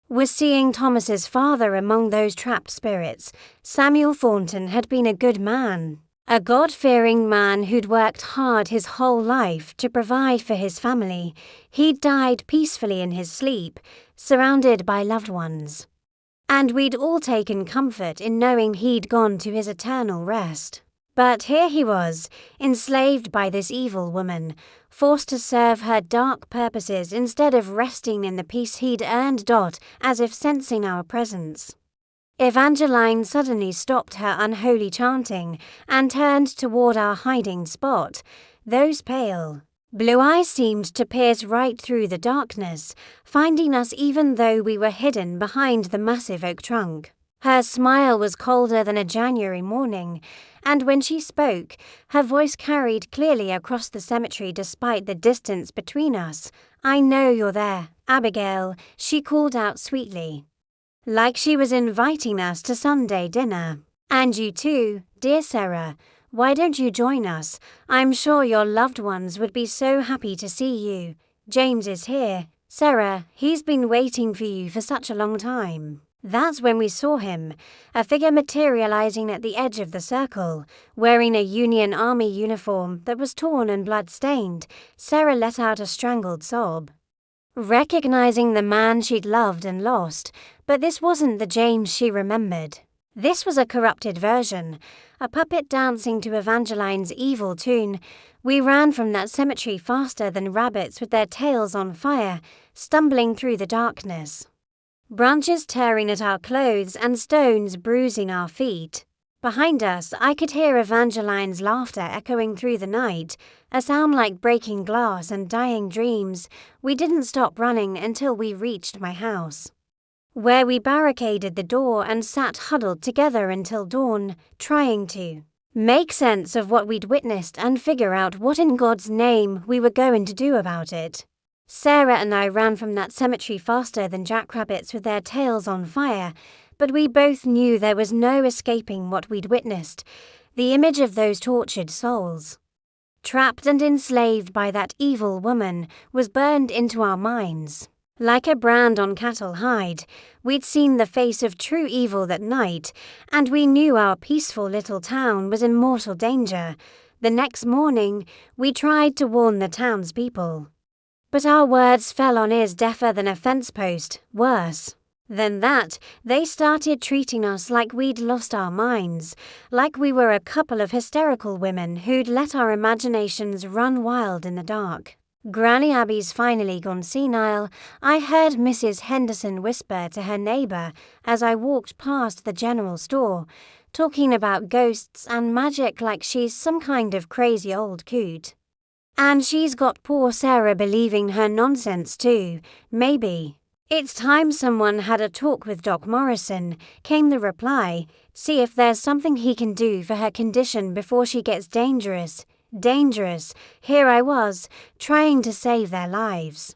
A: was seeing Thomas's father among those trapped spirits. Samuel Thornton had been a good man, a God-fearing man who'd worked hard his whole life to provide for his family. He'd died peacefully in his sleep, surrounded by loved ones. And we'd all taken comfort in knowing he'd gone to his eternal rest. But here he was, enslaved by this evil woman, forced to serve her dark purposes instead of resting in the peace he'd earned. As if sensing our presence, Evangeline suddenly stopped her unholy chanting and turned toward our hiding spot. Those pale blue eyes seemed to pierce right through the darkness, finding us even though we were hidden behind the massive oak trunk. Her smile was colder than a January morning, and when she spoke, her voice carried clearly across the cemetery despite the distance between us. "I know you're there, Abigail," she called out sweetly, like she was inviting us to Sunday dinner. "And you too, dear Sarah. Why don't you join us? I'm sure your loved ones would be so happy to see you. James is here. Sarah, he's been waiting for you for such a long time." That's when we saw him, a figure materializing at the edge of the circle, wearing a Union Army uniform that was torn and blood-stained. Sarah let out a strangled sob, recognizing the man she'd loved and lost, but this wasn't the James she remembered. This was a corrupted version, a puppet dancing to Evangeline's evil tune. We ran from that cemetery faster than rabbits with their tails on fire, stumbling through the darkness, branches tearing at our clothes and stones bruising our feet. Behind us, I could hear Evangeline's laughter echoing through the night, a sound like breaking glass and dying dreams. We didn't stop running until we reached my house, where we barricaded the door and sat huddled together until dawn, trying to make sense of what we'd witnessed and figure out what in God's name we were going to do about it. Sarah and I ran from that cemetery faster than jackrabbits with their tails on fire, but we both knew there was no escaping what we'd witnessed, the image of those tortured souls, trapped and enslaved by that evil woman, was burned into our minds. Like a brand on cattle hide, we'd seen the face of true evil that night, and we knew our peaceful little town was in mortal danger. The next morning, we tried to warn the townspeople, but our words fell on ears deafer than a fence post. Worse than that, they started treating us like we'd lost our minds, like we were a couple of hysterical women who'd let our imaginations run wild in the dark. Granny Abby's finally gone senile, I heard Mrs. Henderson whisper to her neighbor as I walked past the general store, talking about ghosts and magic like she's some kind of crazy old coot. And she's got poor Sarah believing her nonsense too. Maybe it's time someone had a talk with Doc Morrison, came the reply. See if there's something he can do for her condition before she gets dangerous. Dangerous. Here I was, trying to save their lives,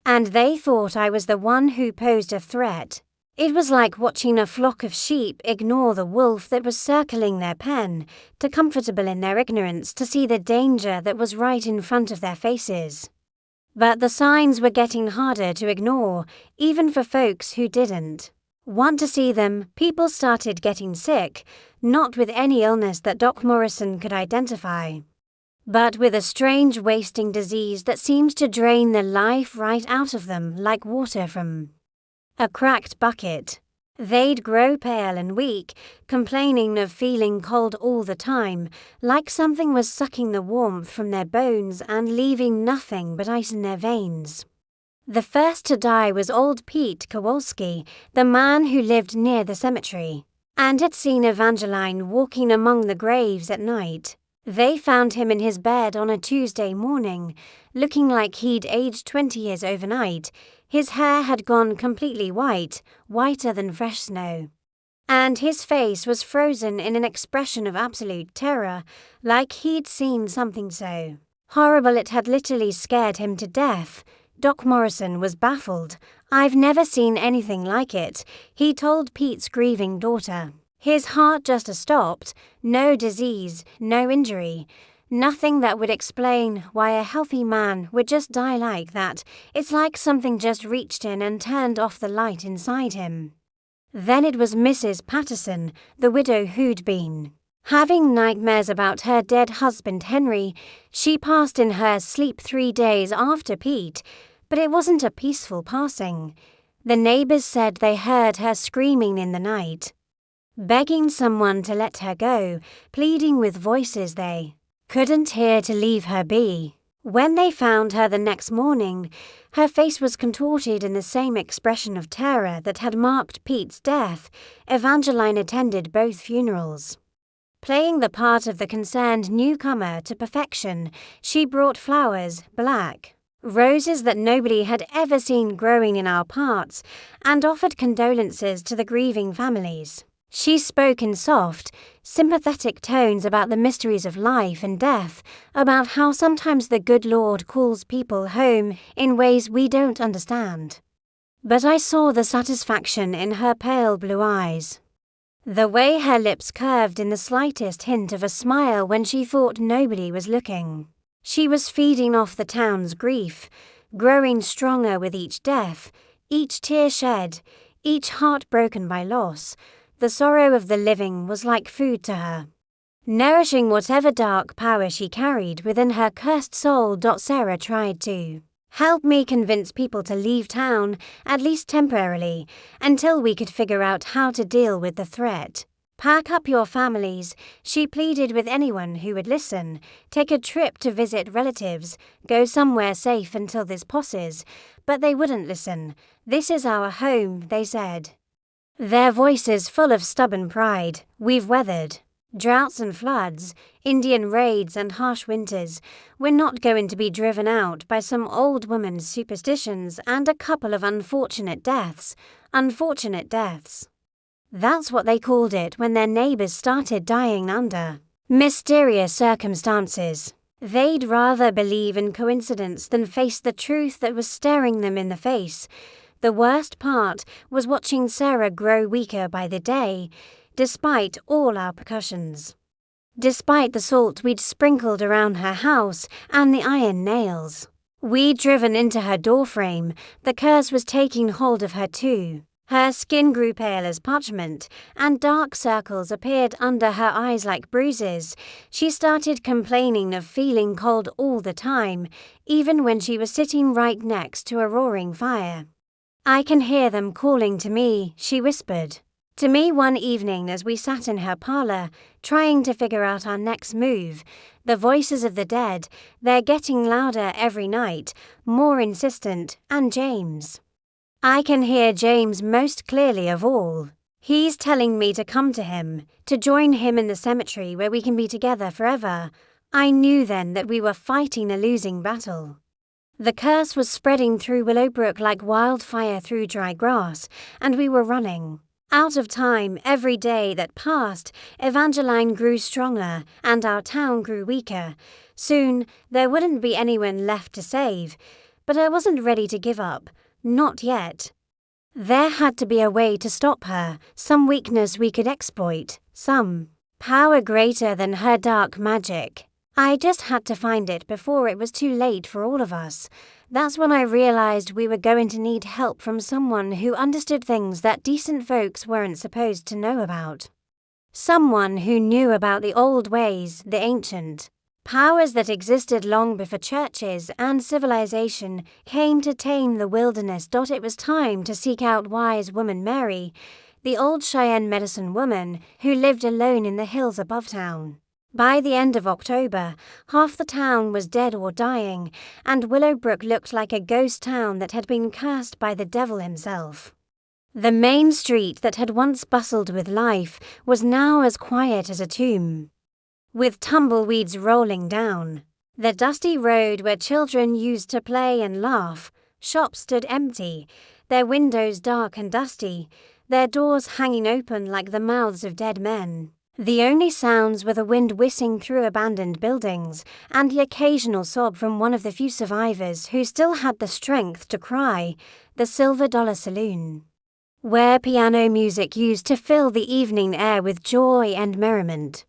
A: and they thought I was the one who posed a threat. It was like watching a flock of sheep ignore the wolf that was circling their pen, too comfortable in their ignorance to see the danger that was right in front of their faces. But the signs were getting harder to ignore, even for folks who didn't want to see them. People started getting sick, not with any illness that Doc Morrison could identify, but with a strange wasting disease that seemed to drain the life right out of them like water from a cracked bucket. They'd grow pale and weak, complaining of feeling cold all the time, like something was sucking the warmth from their bones and leaving nothing but ice in their veins. The first to die was old Pete Kowalski, the man who lived near the cemetery, and had seen Evangeline walking among the graves at night. They found him in his bed on a Tuesday morning, looking like he'd aged 20 years overnight. His hair had gone completely white, whiter than fresh snow, and his face was frozen in an expression of absolute terror, like he'd seen something so horrible it had literally scared him to death. Doc Morrison was baffled. "I've never seen anything like it," he told Pete's grieving daughter. His heart just stopped, no disease, no injury, nothing that would explain why a healthy man would just die like that. It's like something just reached in and turned off the light inside him. Then it was Mrs. Patterson, the widow who'd been having nightmares about her dead husband Henry. She passed in her sleep 3 days after Pete, but it wasn't a peaceful passing. The neighbors said they heard her screaming in the night, begging someone to let her go, pleading with voices they couldn't hear to leave her be. When they found her the next morning, her face was contorted in the same expression of terror that had marked Pete's death. Evangeline attended both funerals, playing the part of the concerned newcomer to perfection. She brought flowers, black roses that nobody had ever seen growing in our parts, and offered condolences to the grieving families. She spoke in soft, sympathetic tones about the mysteries of life and death, about how sometimes the good Lord calls people home in ways we don't understand. But I saw the satisfaction in her pale blue eyes. The way her lips curved in the slightest hint of a smile when she thought nobody was looking. She was feeding off the town's grief, growing stronger with each death, each tear shed, each heart broken by loss. The sorrow of the living was like food to her, nourishing whatever dark power she carried within her cursed soul. Sarah tried to help me convince people to leave town, at least temporarily, until we could figure out how to deal with the threat. Pack up your families, she pleaded with anyone who would listen. Take a trip to visit relatives, go somewhere safe until this passes. But they wouldn't listen. This is our home, they said, their voices full of stubborn pride. We've weathered droughts and floods, Indian raids and harsh winters. We're not going to be driven out by some old woman's superstitions and a couple of unfortunate deaths. Unfortunate deaths. That's what they called it when their neighbors started dying under mysterious circumstances. They'd rather believe in coincidence than face the truth that was staring them in the face. The worst part was watching Sarah grow weaker by the day, despite all our precautions. Despite the salt we'd sprinkled around her house and the iron nails we'd driven into her doorframe, the curse was taking hold of her too. Her skin grew pale as parchment, and dark circles appeared under her eyes like bruises. She started complaining of feeling cold all the time, even when she was sitting right next to a roaring fire. I can hear them calling to me, she whispered to me one evening as we sat in her parlor, trying to figure out our next move. The voices of the dead, they're getting louder every night, more insistent, and James. I can hear James most clearly of all. He's telling me to come to him, to join him in the cemetery where we can be together forever. I knew then that we were fighting a losing battle. The curse was spreading through Willowbrook like wildfire through dry grass, and we were running out of time. Every day that passed, Evangeline grew stronger and our town grew weaker. Soon, there wouldn't be anyone left to save, but I wasn't ready to give up. Not yet. There had to be a way to stop her, some weakness we could exploit, some power greater than her dark magic. I just had to find it before it was too late for all of us. That's when I realized we were going to need help from someone who understood things that decent folks weren't supposed to know about. Someone who knew about the old ways, the ancient powers that existed long before churches and civilization came to tame the wilderness. It was time to seek out wise woman Mary, the old Cheyenne medicine woman who lived alone in the hills above town. By the end of October, half the town was dead or dying, and Willowbrook looked like a ghost town that had been cursed by the devil himself. The main street that had once bustled with life was now as quiet as a tomb, with tumbleweeds rolling down the dusty road where children used to play and laugh. Shops stood empty, their windows dark and dusty, their doors hanging open like the mouths of dead men. The only sounds were the wind whistling through abandoned buildings and the occasional sob from one of the few survivors who still had the strength to cry. The Silver Dollar Saloon, where piano music used to fill the evening air with joy and merriment,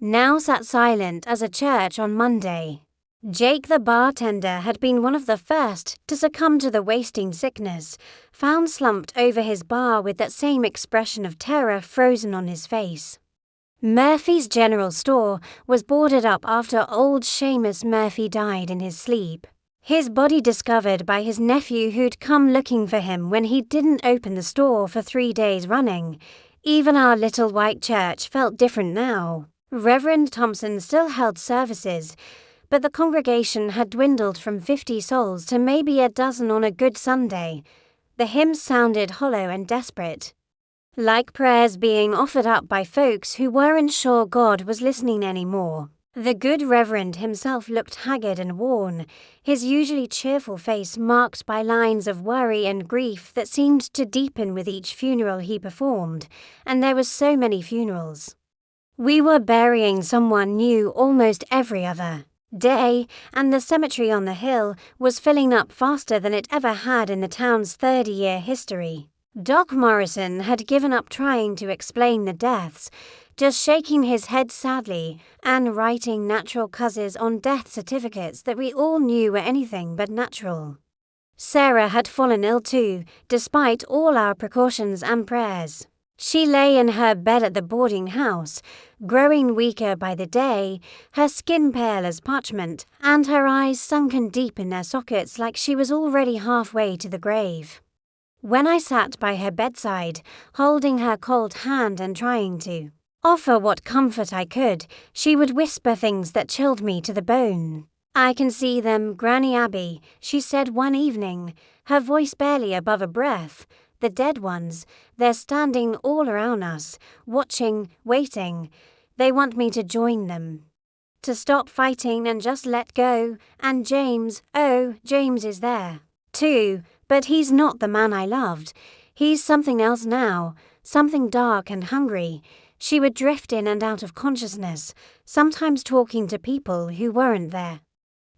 A: now sat silent as a church on Monday. Jake the bartender had been one of the first to succumb to the wasting sickness, found slumped over his bar with that same expression of terror frozen on his face. Murphy's General Store was boarded up after old Seamus Murphy died in his sleep. His body discovered by his nephew who'd come looking for him when he didn't open the store for 3 days running. Even our little white church felt different now. Reverend Thompson still held services, but the congregation had dwindled from 50 souls to maybe a dozen on a good Sunday. The hymns sounded hollow and desperate, like prayers being offered up by folks who weren't sure God was listening anymore. The good Reverend himself looked haggard and worn, his usually cheerful face marked by lines of worry and grief that seemed to deepen with each funeral he performed, and there were so many funerals. We were burying someone new almost every other day, and the cemetery on the hill was filling up faster than it ever had in the town's 30-year history. Doc Morrison had given up trying to explain the deaths, just shaking his head sadly and writing natural causes on death certificates that we all knew were anything but natural. Sarah had fallen ill too, despite all our precautions and prayers. She lay in her bed at the boarding house, growing weaker by the day, her skin pale as parchment, and her eyes sunken deep in their sockets like she was already halfway to the grave. When I sat by her bedside, holding her cold hand and trying to offer what comfort I could, she would whisper things that chilled me to the bone. "I can see them, Granny Abby," she said one evening, her voice barely above a breath. "The dead ones, they're standing all around us, watching, waiting. They want me to join them. To stop fighting and just let go. And James, oh, James is there, too, but he's not the man I loved. He's something else now, something dark and hungry." She would drift in and out of consciousness, sometimes talking to people who weren't there,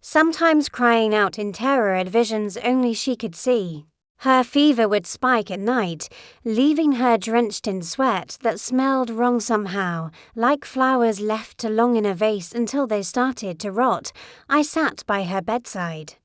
A: sometimes crying out in terror at visions only she could see. Her fever would spike at night, leaving her drenched in sweat that smelled wrong somehow, like flowers left too long in a vase until they started to rot. I sat by her bedside,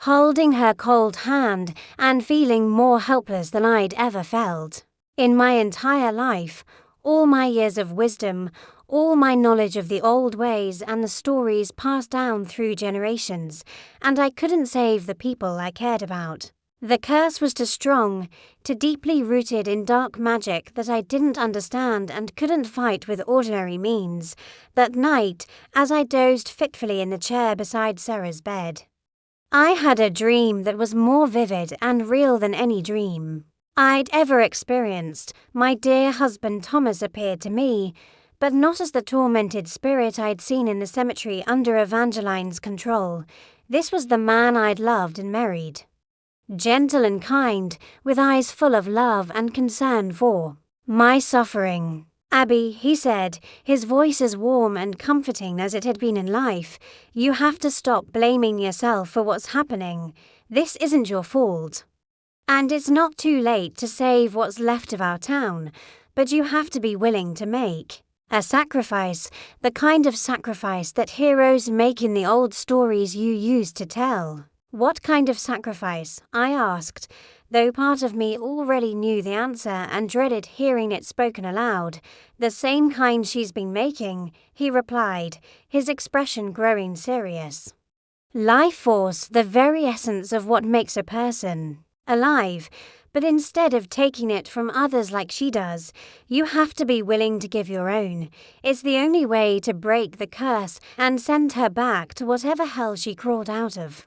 A: holding her cold hand and feeling more helpless than I'd ever felt. In my entire life, all my years of wisdom, all my knowledge of the old ways and the stories passed down through generations, and I couldn't save the people I cared about. The curse was too strong, too deeply rooted in dark magic that I didn't understand and couldn't fight with ordinary means. That night, as I dozed fitfully in the chair beside Sarah's bed, I had a dream that was more vivid and real than any dream I'd ever experienced. My dear husband Thomas appeared to me, but not as the tormented spirit I'd seen in the cemetery under Evangeline's control. This was the man I'd loved and married. Gentle and kind, with eyes full of love and concern for my suffering. "Abby," he said, his voice as warm and comforting as it had been in life, "you have to stop blaming yourself for what's happening. This isn't your fault. And it's not too late to save what's left of our town, but you have to be willing to make a sacrifice, the kind of sacrifice that heroes make in the old stories you used to tell." "What kind of sacrifice?" I asked, though part of me already knew the answer and dreaded hearing it spoken aloud. "The same kind she's been making," he replied, his expression growing serious. "Life force, the very essence of what makes a person alive, but instead of taking it from others like she does, you have to be willing to give your own. It's the only way to break the curse and send her back to whatever hell she crawled out of."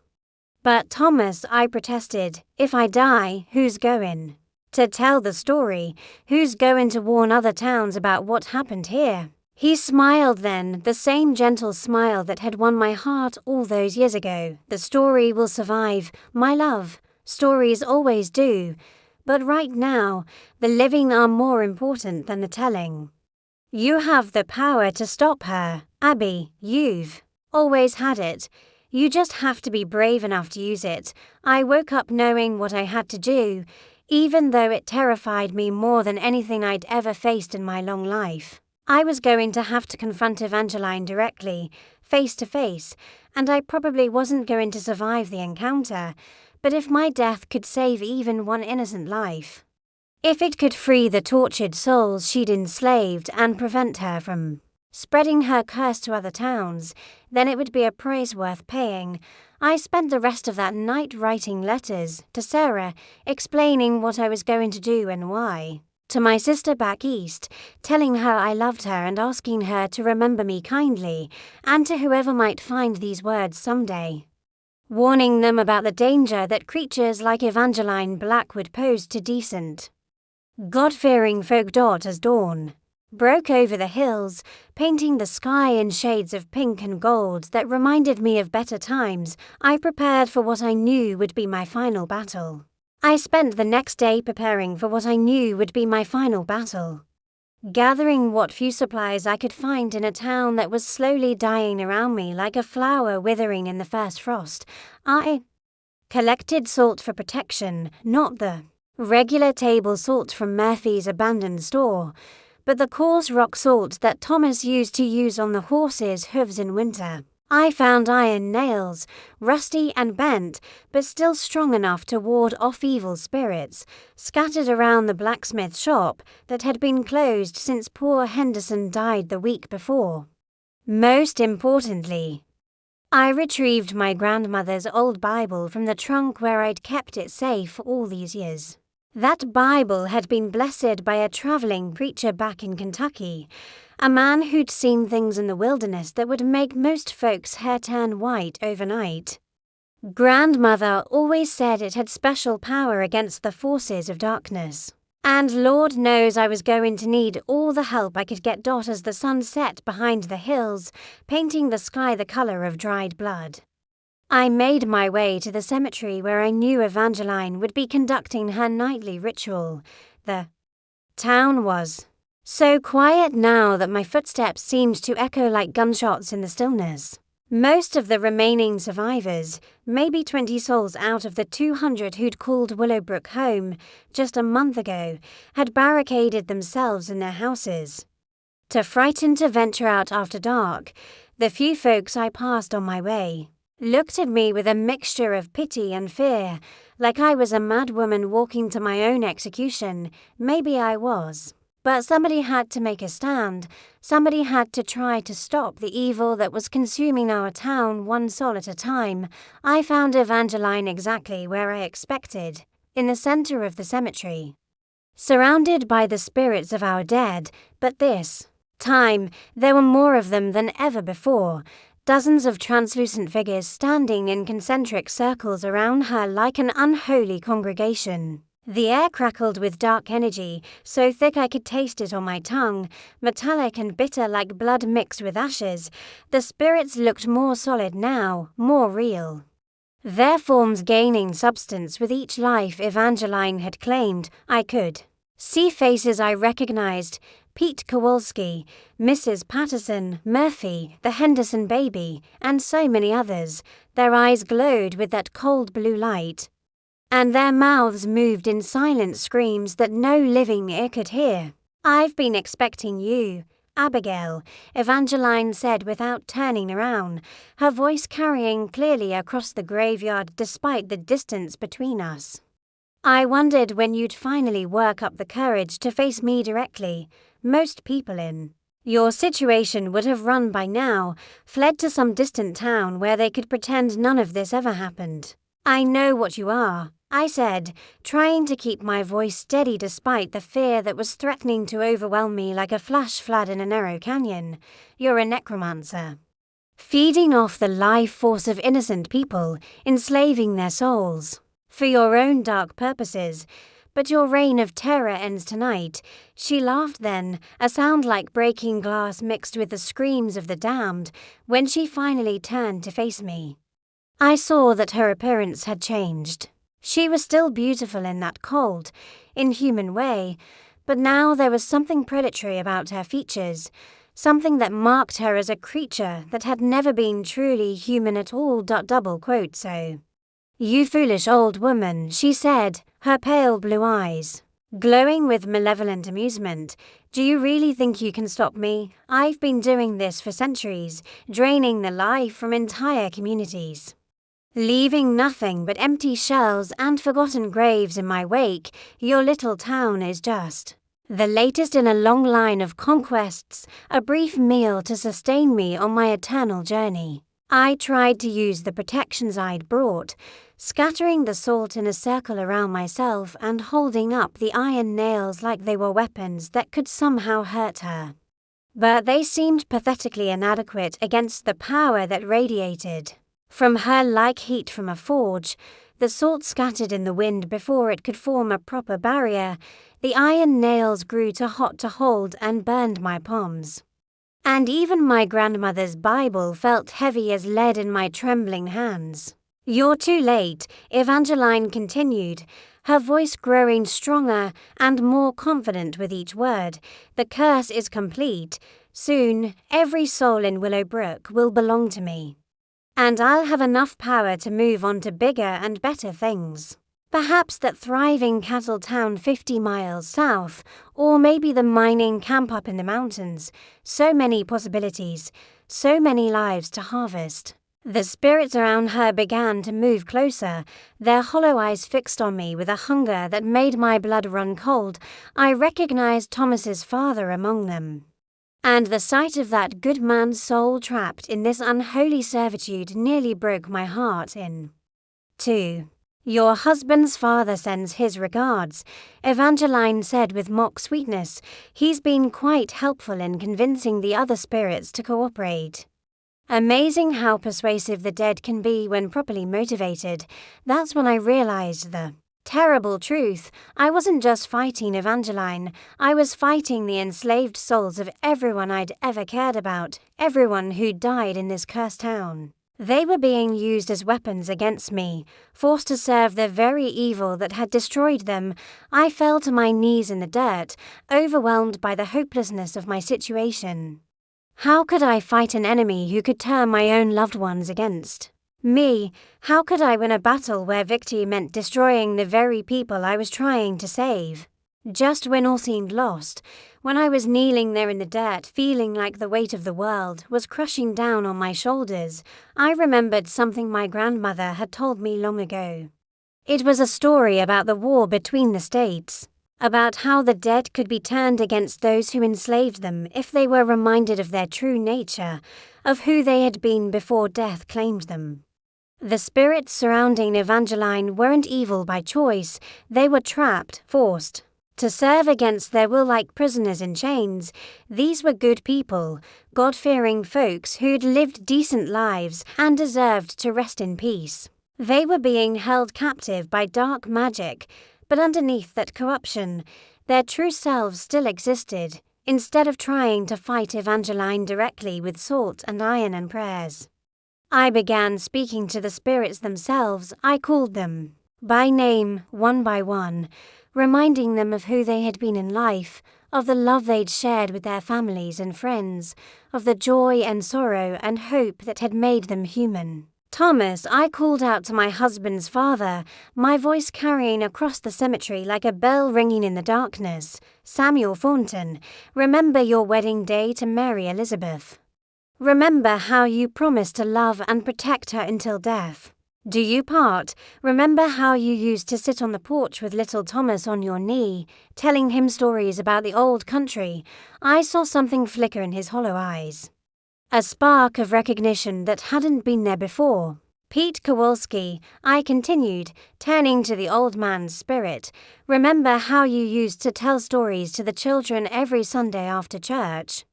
A: "But Thomas," I protested, "if I die, who's going to tell the story? Who's going to warn other towns about what happened here?" He smiled then, the same gentle smile that had won my heart all those years ago. "The story will survive, my love. Stories always do. But right now, the living are more important than the telling. You have the power to stop her, Abby. You've always had it. You just have to be brave enough to use it." I woke up knowing what I had to do, even though it terrified me more than anything I'd ever faced in my long life. I was going to have to confront Evangeline directly, face to face, and I probably wasn't going to survive the encounter. But if my death could save even one innocent life, if it could free the tortured souls she'd enslaved and prevent her from spreading her curse to other towns, then it would be a price worth paying. I spent the rest of that night writing letters to Sarah, explaining what I was going to do and why. To my sister back east, telling her I loved her and asking her to remember me kindly, and to whoever might find these words someday, warning them about the danger that creatures like Evangeline Black would pose to decent, God-fearing folk. As dawn broke over the hills, painting the sky in shades of pink and gold that reminded me of better times, I prepared for what I knew would be my final battle. I spent the next day preparing for what I knew would be my final battle, gathering what few supplies I could find in a town that was slowly dying around me like a flower withering in the first frost. I collected salt for protection, not the Regular table salt from Murphy's abandoned store, but the coarse rock salt that Thomas used to use on the horses' hooves in winter. I found iron nails, rusty and bent, but still strong enough to ward off evil spirits, scattered around the blacksmith shop that had been closed since poor Henderson died the week before. Most importantly, I retrieved my grandmother's old Bible from the trunk where I'd kept it safe all these years. That Bible had been blessed by a traveling preacher back in Kentucky, a man who'd seen things in the wilderness that would make most folks' hair turn white overnight. Grandmother always said it had special power against the forces of darkness. And Lord knows I was going to need all the help I could get as the sun set behind the hills, painting the sky the color of dried blood. I made my way to the cemetery where I knew Evangeline would be conducting her nightly ritual. The town was so quiet now that my footsteps seemed to echo like gunshots in the stillness. Most of the remaining survivors, maybe 20 souls out of the 200 who'd called Willowbrook home just a month ago, had barricaded themselves in their houses. Too frightened to venture out after dark, the few folks I passed on my way looked at me with a mixture of pity and fear, like I was a mad woman walking to my own execution. Maybe I was. But somebody had to make a stand. Somebody had to try to stop the evil that was consuming our town one soul at a time. I found Evangeline exactly where I expected, in the center of the cemetery, surrounded by the spirits of our dead, but this time there were more of them than ever before. Dozens of translucent figures standing in concentric circles around her like an unholy congregation. The air crackled with dark energy, so thick I could taste it on my tongue, metallic and bitter like blood mixed with ashes. The spirits looked more solid now, more real. Their forms gaining substance with each life Evangeline had claimed. I could see faces I recognized. Pete Kowalski, Mrs. Patterson, Murphy, the Henderson baby, and so many others. Their eyes glowed with that cold blue light, and their mouths moved in silent screams that no living ear could hear. "I've been expecting you, Abigail," Evangeline said without turning around, her voice carrying clearly across the graveyard despite the distance between us. "I wondered when you'd finally work up the courage to face me directly. Most people in your situation would have run by now, fled to some distant town where they could pretend none of this ever happened." "I know what you are," I said, trying to keep my voice steady despite the fear that was threatening to overwhelm me like a flash flood in a narrow canyon. "You're a necromancer, feeding off the life force of innocent people, enslaving their souls for your own dark purposes. But your reign of terror ends tonight." She laughed then, a sound like breaking glass mixed with the screams of the damned, when she finally turned to face me. I saw that her appearance had changed. She was still beautiful in that cold, inhuman way, but now there was something predatory about her features, something that marked her as a creature that had never been truly human at all. So. "You foolish old woman," she said, her pale blue eyes glowing with malevolent amusement. "Do you really think you can stop me? I've been doing this for centuries, draining the life from entire communities, leaving nothing but empty shells and forgotten graves in my wake. Your little town is just the latest in a long line of conquests, a brief meal to sustain me on my eternal journey." I tried to use the protections I'd brought, scattering the salt in a circle around myself and holding up the iron nails like they were weapons that could somehow hurt her. But they seemed pathetically inadequate against the power that radiated from her like heat from a forge. The salt scattered in the wind before it could form a proper barrier. The iron nails grew too hot to hold and burned my palms. And even my grandmother's Bible felt heavy as lead in my trembling hands. "You're too late," Evangeline continued, her voice growing stronger and more confident with each word. "The curse is complete. Soon, every soul in Willowbrook will belong to me. And I'll have enough power to move on to bigger and better things." Perhaps that thriving cattle town 50 miles south, or maybe the mining camp up in the mountains. So many possibilities, so many lives to harvest. The spirits around her began to move closer, their hollow eyes fixed on me with a hunger that made my blood run cold. I recognized Thomas's father among them. And the sight of that good man's soul trapped in this unholy servitude nearly broke my heart in 2. Your husband's father sends his regards, Evangeline said with mock sweetness. He's been quite helpful in convincing the other spirits to cooperate. Amazing how persuasive the dead can be when properly motivated. That's when I realized the terrible truth. I wasn't just fighting Evangeline, I was fighting the enslaved souls of everyone I'd ever cared about, everyone who died in this cursed town. They were being used as weapons against me, forced to serve the very evil that had destroyed them. I fell to my knees in the dirt, overwhelmed by the hopelessness of my situation. How could I fight an enemy who could turn my own loved ones against me? How could I win a battle where victory meant destroying the very people I was trying to save? Just when all seemed lost, when I was kneeling there in the dirt, feeling like the weight of the world was crushing down on my shoulders, I remembered something my grandmother had told me long ago. It was a story about the war between the states, about how the dead could be turned against those who enslaved them if they were reminded of their true nature, of who they had been before death claimed them. The spirits surrounding Evangeline weren't evil by choice, they were trapped, forced to serve against their will like prisoners in chains. These were good people, God-fearing folks who'd lived decent lives and deserved to rest in peace. They were being held captive by dark magic, but underneath that corruption, their true selves still existed, instead of trying to fight Evangeline directly with salt and iron and prayers. I began speaking to the spirits themselves. I called them by name, one by one, reminding them of who they had been in life, of the love they'd shared with their families and friends, of the joy and sorrow and hope that had made them human. Thomas, I called out to my husband's father, my voice carrying across the cemetery like a bell ringing in the darkness. Samuel Thornton, remember your wedding day to Mary Elizabeth. Remember how you promised to love and protect her until death. Do you part? Remember how you used to sit on the porch with little Thomas on your knee, telling him stories about the old country? I saw something flicker in his hollow eyes. A spark of recognition that hadn't been there before. Pete Kowalski, I continued, turning to the old man's spirit. Remember how you used to tell stories to the children every Sunday after church?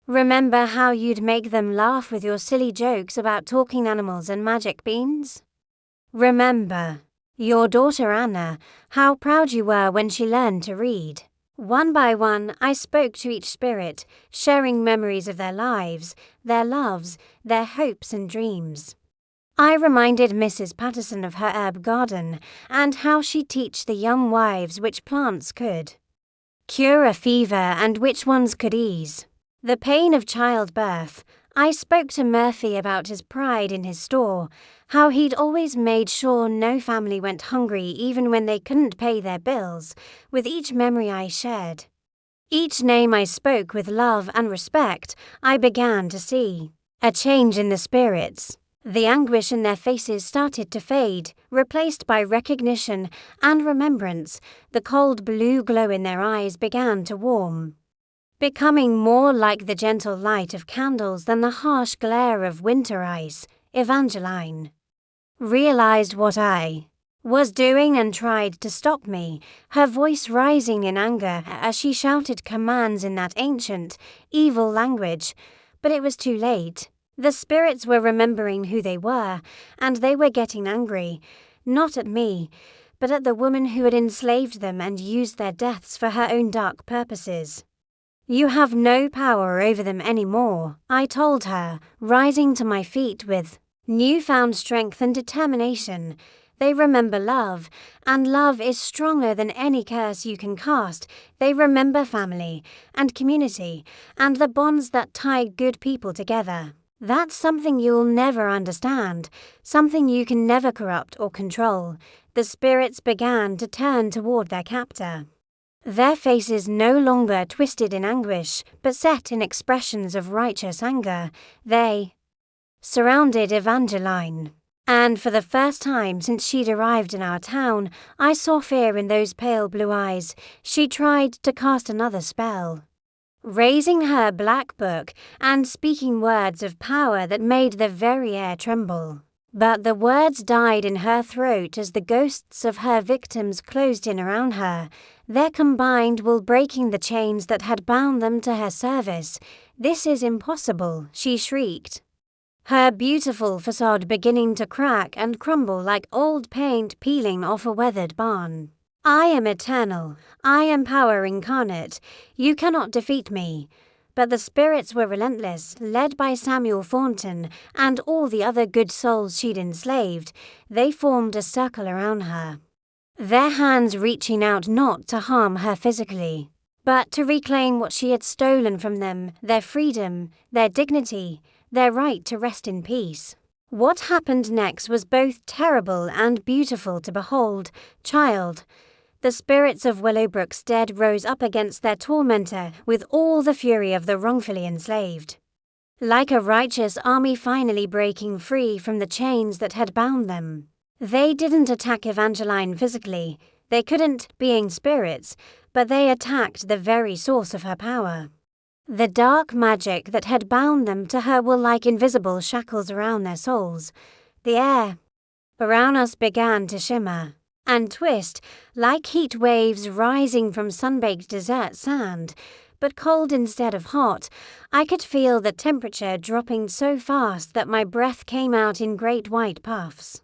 A: Remember how you'd make them laugh with your silly jokes about talking animals and magic beans? Remember your daughter Anna, how proud you were when she learned to read. One by one, I spoke to each spirit, sharing memories of their lives, their loves, their hopes and dreams. I reminded Mrs. Patterson of her herb garden and how she'd teach the young wives which plants could cure a fever and which ones could ease the pain of childbirth. I spoke to Murphy about his pride in his store, how he'd always made sure no family went hungry even when they couldn't pay their bills. With each memory I shared, each name I spoke with love and respect, I began to see a change in the spirits. The anguish in their faces started to fade, replaced by recognition and remembrance. The cold blue glow in their eyes began to warm, becoming more like the gentle light of candles than the harsh glare of winter ice. Evangeline realized what I was doing and tried to stop me, her voice rising in anger as she shouted commands in that ancient, evil language. But it was too late. The spirits were remembering who they were, and they were getting angry, not at me, but at the woman who had enslaved them and used their deaths for her own dark purposes. You have no power over them anymore, I told her, rising to my feet with newfound strength and determination. They remember love, and love is stronger than any curse you can cast. They remember family and community and the bonds that tie good people together. That's something you'll never understand, something you can never corrupt or control. The spirits began to turn toward their captor. Their faces no longer twisted in anguish, but set in expressions of righteous anger. They surrounded Evangeline. And for the first time since she'd arrived in our town, I saw fear in those pale blue eyes. She tried to cast another spell, raising her black book and speaking words of power that made the very air tremble. But the words died in her throat as the ghosts of her victims closed in around her, their combined will breaking the chains that had bound them to her service. "This is impossible," she shrieked, her beautiful facade beginning to crack and crumble like old paint peeling off a weathered barn. "I am eternal. I am power incarnate. You cannot defeat me." But the spirits were relentless, led by Samuel Thornton and all the other good souls she'd enslaved. They formed a circle around her, their hands reaching out not to harm her physically, but to reclaim what she had stolen from them, their freedom, their dignity, their right to rest in peace. What happened next was both terrible and beautiful to behold. "Child," the spirits of Willowbrook's dead rose up against their tormentor with all the fury of the wrongfully enslaved. Like a righteous army finally breaking free from the chains that had bound them. They didn't attack Evangeline physically. They couldn't, being spirits, but they attacked the very source of her power. The dark magic that had bound them to her were like invisible shackles around their souls. The air around us began to shimmer and twist, like heat waves rising from sun-baked desert sand, but cold instead of hot. I could feel the temperature dropping so fast that my breath came out in great white puffs.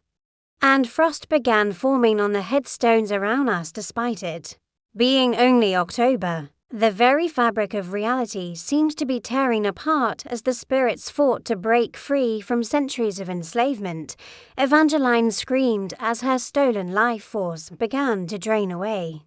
A: And frost began forming on the headstones around us despite it being only October. The very fabric of reality seemed to be tearing apart as the spirits fought to break free from centuries of enslavement. Evangeline screamed as her stolen life force began to drain away,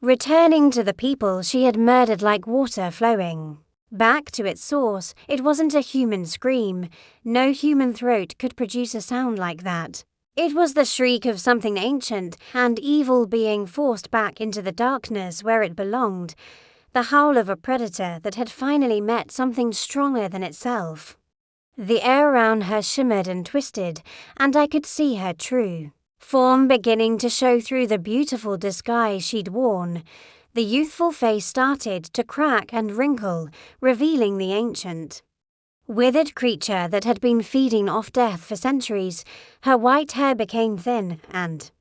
A: returning to the people she had murdered like water flowing back to its source. It wasn't a human scream. No human throat could produce a sound like that. It was the shriek of something ancient and evil being forced back into the darkness where it belonged. The howl of a predator that had finally met something stronger than itself. The air around her shimmered and twisted, and I could see her true form beginning to show through the beautiful disguise she'd worn. The youthful face started to crack and wrinkle, revealing the ancient, withered creature that had been feeding off death for centuries. Her white hair became thin and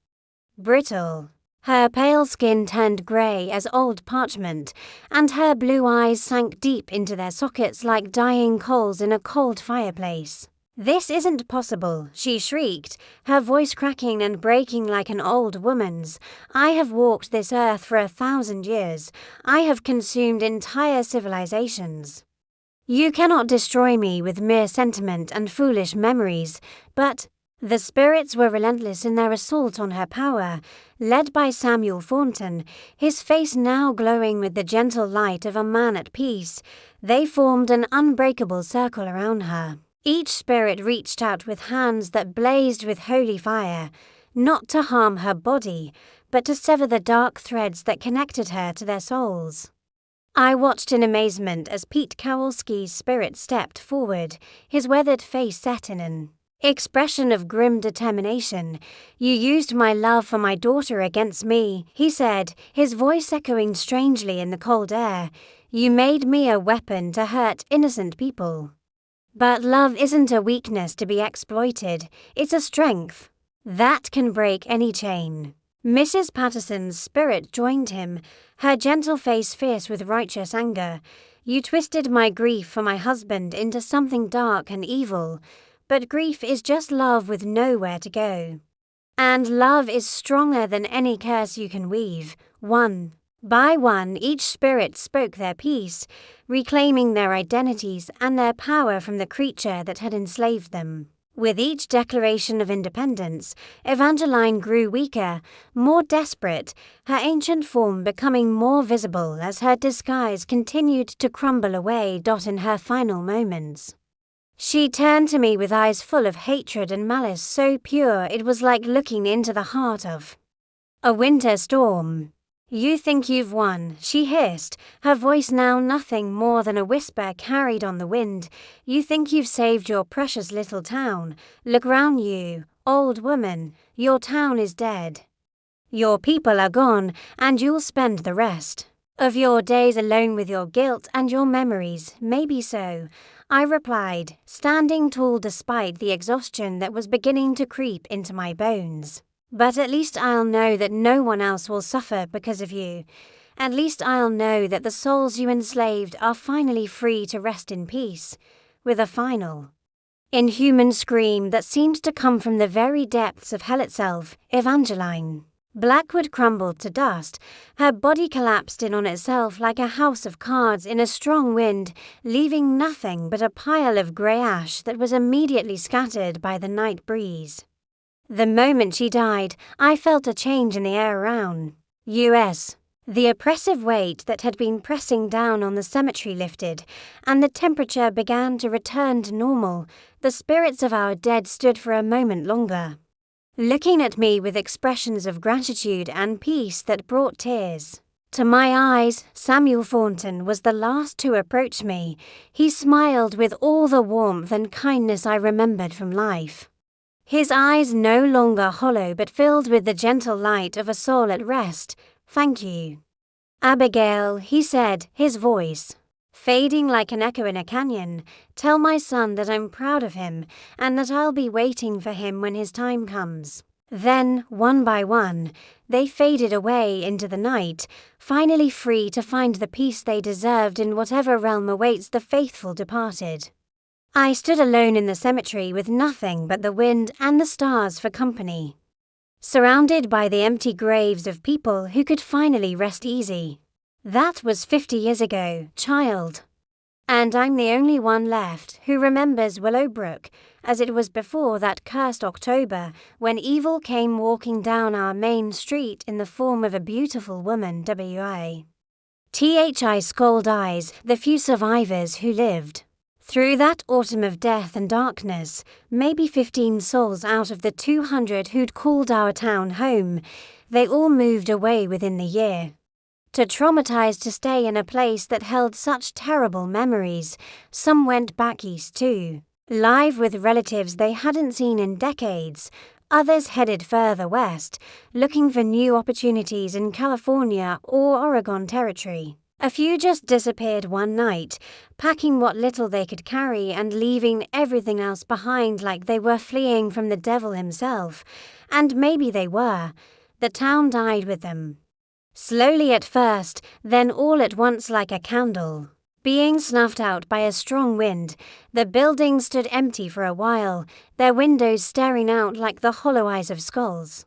A: brittle. Her pale skin turned grey as old parchment, and her blue eyes sank deep into their sockets like dying coals in a cold fireplace. "This isn't possible," she shrieked, her voice cracking and breaking like an old woman's. "I have walked this earth for 1,000 years. I have consumed entire civilizations. You cannot destroy me with mere sentiment and foolish memories." But the spirits were relentless in their assault on her power, led by Samuel Thornton, his face now glowing with the gentle light of a man at peace. They formed an unbreakable circle around her. Each spirit reached out with hands that blazed with holy fire, not to harm her body, but to sever the dark threads that connected her to their souls. I watched in amazement as Pete Kowalski's spirit stepped forward, his weathered face set in an expression of grim determination. "You used my love for my daughter against me," he said, his voice echoing strangely in the cold air. "You made me a weapon to hurt innocent people. But love isn't a weakness to be exploited, it's a strength that can break any chain." Mrs. Patterson's spirit joined him, her gentle face fierce with righteous anger. "You twisted my grief for my husband into something dark and evil. But grief is just love with nowhere to go. And love is stronger than any curse you can weave." One by one, each spirit spoke their piece, reclaiming their identities and their power from the creature that had enslaved them. With each declaration of independence, Evangeline grew weaker, more desperate, her ancient form becoming more visible as her disguise continued to crumble away. In her final moments, She turned to me with eyes full of hatred and malice so pure it was like looking into the heart of a winter storm. "You think you've won," she hissed, her voice now nothing more than a whisper carried on the wind. "You think you've saved your precious little town. Look round you, old woman, your town is dead. Your people are gone, and you'll spend the rest of your days alone with your guilt and your memories." "Maybe so," I replied, standing tall despite the exhaustion that was beginning to creep into my bones. "But at least I'll know that no one else will suffer because of you. At least I'll know that the souls you enslaved are finally free to rest in peace," with a final, inhuman scream that seemed to come from the very depths of hell itself. Evangeline Blackwood crumbled to dust, her body collapsed in on itself like a house of cards in a strong wind, leaving nothing but a pile of grey ash that was immediately scattered by the night breeze. The moment she died, I felt a change in the air around us. The oppressive weight that had been pressing down on the cemetery lifted, and the temperature began to return to normal. The spirits of our dead stood for a moment longer, looking at me with expressions of gratitude and peace that brought tears to my eyes. Samuel Thornton was the last to approach me. He smiled with all the warmth and kindness I remembered from life. His eyes no longer hollow but filled with the gentle light of a soul at rest. "Thank you, Abigail," he said, his voice fading like an echo in a canyon. "Tell my son that I'm proud of him and that I'll be waiting for him when his time comes." Then, one by one, they faded away into the night, finally free to find the peace they deserved in whatever realm awaits the faithful departed. I stood alone in the cemetery with nothing but the wind and the stars for company, surrounded by the empty graves of people who could finally rest easy. That was 50 years ago, child. And I'm the only one left who remembers Willowbrook as it was before that cursed October when evil came walking down our main street in the form of a beautiful woman. Thi Scald Eyes, the few survivors who lived through that autumn of death and darkness, maybe 15 souls out of the 200 who'd called our town home. They all moved away within the year, too traumatized to stay in a place that held such terrible memories. Some went back east too, live with relatives they hadn't seen in decades. Others headed further west, looking for new opportunities in California or Oregon Territory. A few just disappeared one night, packing what little they could carry and leaving everything else behind like they were fleeing from the devil himself. And maybe they were. The town died with them. Slowly at first, then all at once like a candle being snuffed out by a strong wind. The building stood empty for a while, their windows staring out like the hollow eyes of skulls,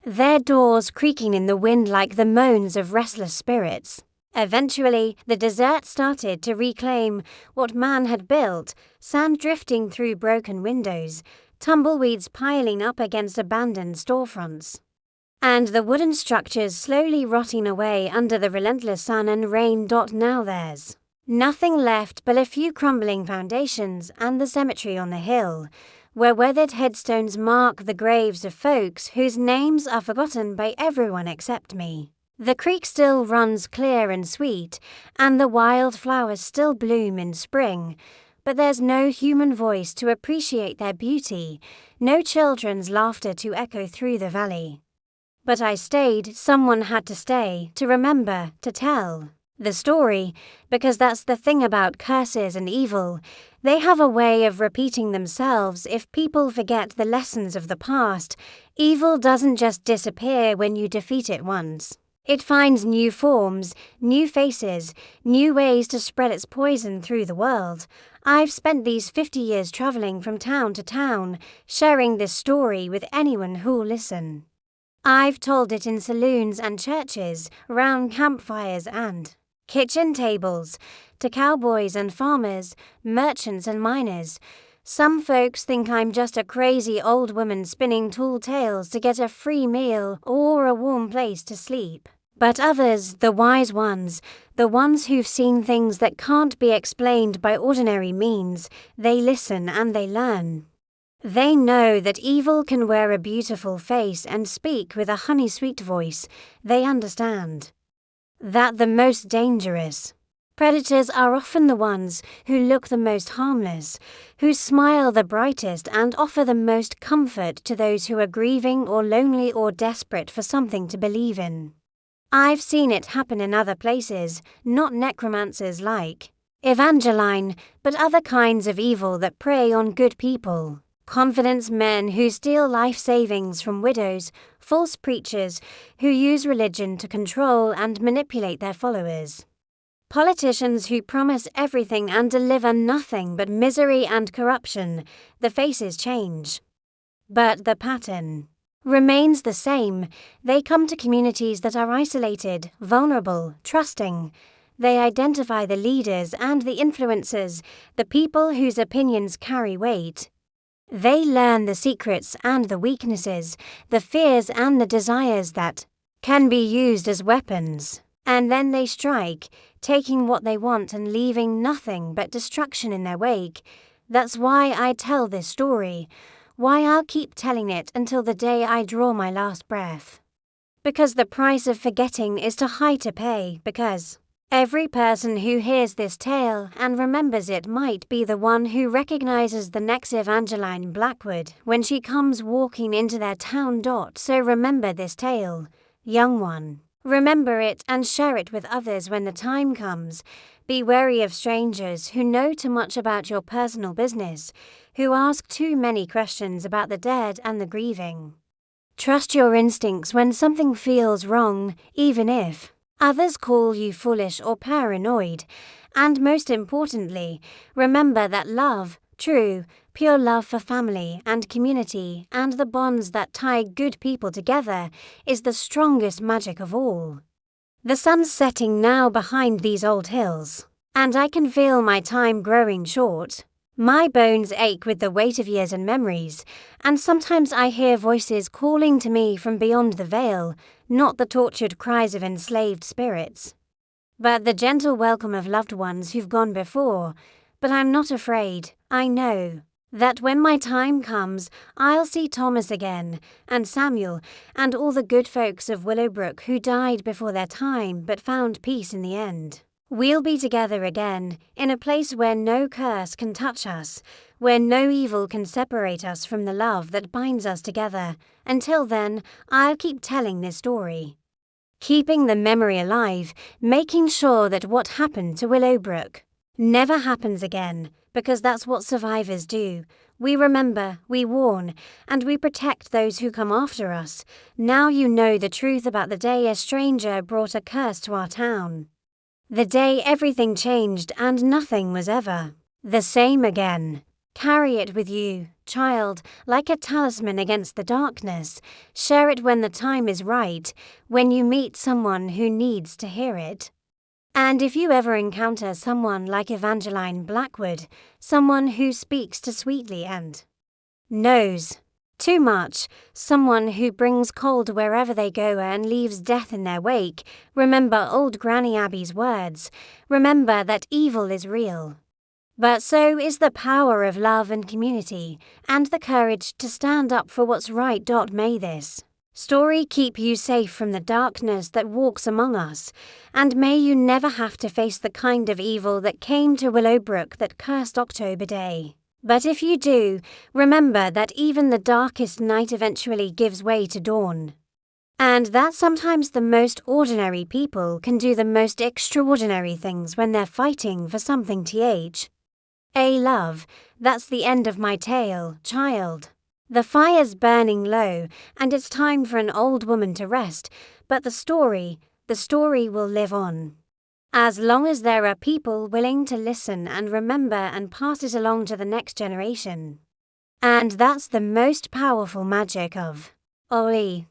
A: their doors creaking in the wind like the moans of restless spirits. Eventually, the desert started to reclaim what man had built, sand drifting through broken windows, tumbleweeds piling up against abandoned storefronts, and the wooden structures slowly rotting away under the relentless sun and rain. Now there's nothing left but a few crumbling foundations and the cemetery on the hill, where weathered headstones mark the graves of folks whose names are forgotten by everyone except me. The creek still runs clear and sweet, and the wildflowers still bloom in spring, but there's no human voice to appreciate their beauty, no children's laughter to echo through the valley. But I stayed. Someone had to stay, to remember, to tell the story, because that's the thing about curses and evil. They have a way of repeating themselves if people forget the lessons of the past. Evil doesn't just disappear when you defeat it once. It finds new forms, new faces, new ways to spread its poison through the world. I've spent these 50 years traveling from town to town, sharing this story with anyone who'll listen. I've told it in saloons and churches, round campfires and kitchen tables, to cowboys and farmers, merchants and miners. Some folks think I'm just a crazy old woman spinning tall tales to get a free meal or a warm place to sleep. But others, the wise ones, the ones who've seen things that can't be explained by ordinary means, they listen and they learn. They know that evil can wear a beautiful face and speak with a honey-sweet voice. They understand that the most dangerous predators are often the ones who look the most harmless, who smile the brightest and offer the most comfort to those who are grieving or lonely or desperate for something to believe in. I've seen it happen in other places, not necromancers like Evangeline, but other kinds of evil that prey on good people. Confidence men who steal life savings from widows, false preachers who use religion to control and manipulate their followers. Politicians who promise everything and deliver nothing but misery and corruption. The faces change, but the pattern remains the same. They come to communities that are isolated, vulnerable, trusting. They identify the leaders and the influencers, the people whose opinions carry weight. They learn the secrets and the weaknesses, the fears and the desires that can be used as weapons. And then they strike, taking what they want and leaving nothing but destruction in their wake. That's why I tell this story, why I'll keep telling it until the day I draw my last breath. Because the price of forgetting is too high to pay, because every person who hears this tale and remembers it might be the one who recognizes the next Evangeline Blackwood when she comes walking into their town. So remember this tale, young one. Remember it and share it with others when the time comes. Be wary of strangers who know too much about your personal business, who ask too many questions about the dead and the grieving. Trust your instincts when something feels wrong, even if others call you foolish or paranoid. And most importantly, remember that love, true, pure love for family and community and the bonds that tie good people together, is the strongest magic of all. The sun's setting now behind these old hills, and I can feel my time growing short. My bones ache with the weight of years and memories, and sometimes I hear voices calling to me from beyond the veil, not the tortured cries of enslaved spirits, but the gentle welcome of loved ones who've gone before. But I'm not afraid. I know that when my time comes, I'll see Thomas again, and Samuel, and all the good folks of Willowbrook who died before their time but found peace in the end. We'll be together again, in a place where no curse can touch us, where no evil can separate us from the love that binds us together. Until then, I'll keep telling this story, keeping the memory alive, making sure that what happened to Willowbrook never happens again, because that's what survivors do. We remember, we warn, and we protect those who come after us. Now you know the truth about the day a stranger brought a curse to our town. The day everything changed and nothing was ever the same again. Carry it with you, child, like a talisman against the darkness. Share it when the time is right, when you meet someone who needs to hear it. And if you ever encounter someone like Evangeline Blackwood, someone who speaks too sweetly and knows too much, someone who brings cold wherever they go and leaves death in their wake, remember old Granny Abby's words. Remember that evil is real, but so is the power of love and community, and the courage to stand up for what's right. May this story keep you safe from the darkness that walks among us, and may you never have to face the kind of evil that came to Willowbrook that cursed October Day. But if you do, remember that even the darkest night eventually gives way to dawn, and that sometimes the most ordinary people can do the most extraordinary things when they're fighting for something. Love, that's the end of my tale, child. The fire's burning low, and it's time for an old woman to rest, but the story will live on. As long as there are people willing to listen and remember and pass it along to the next generation. And that's the most powerful magic of Oli.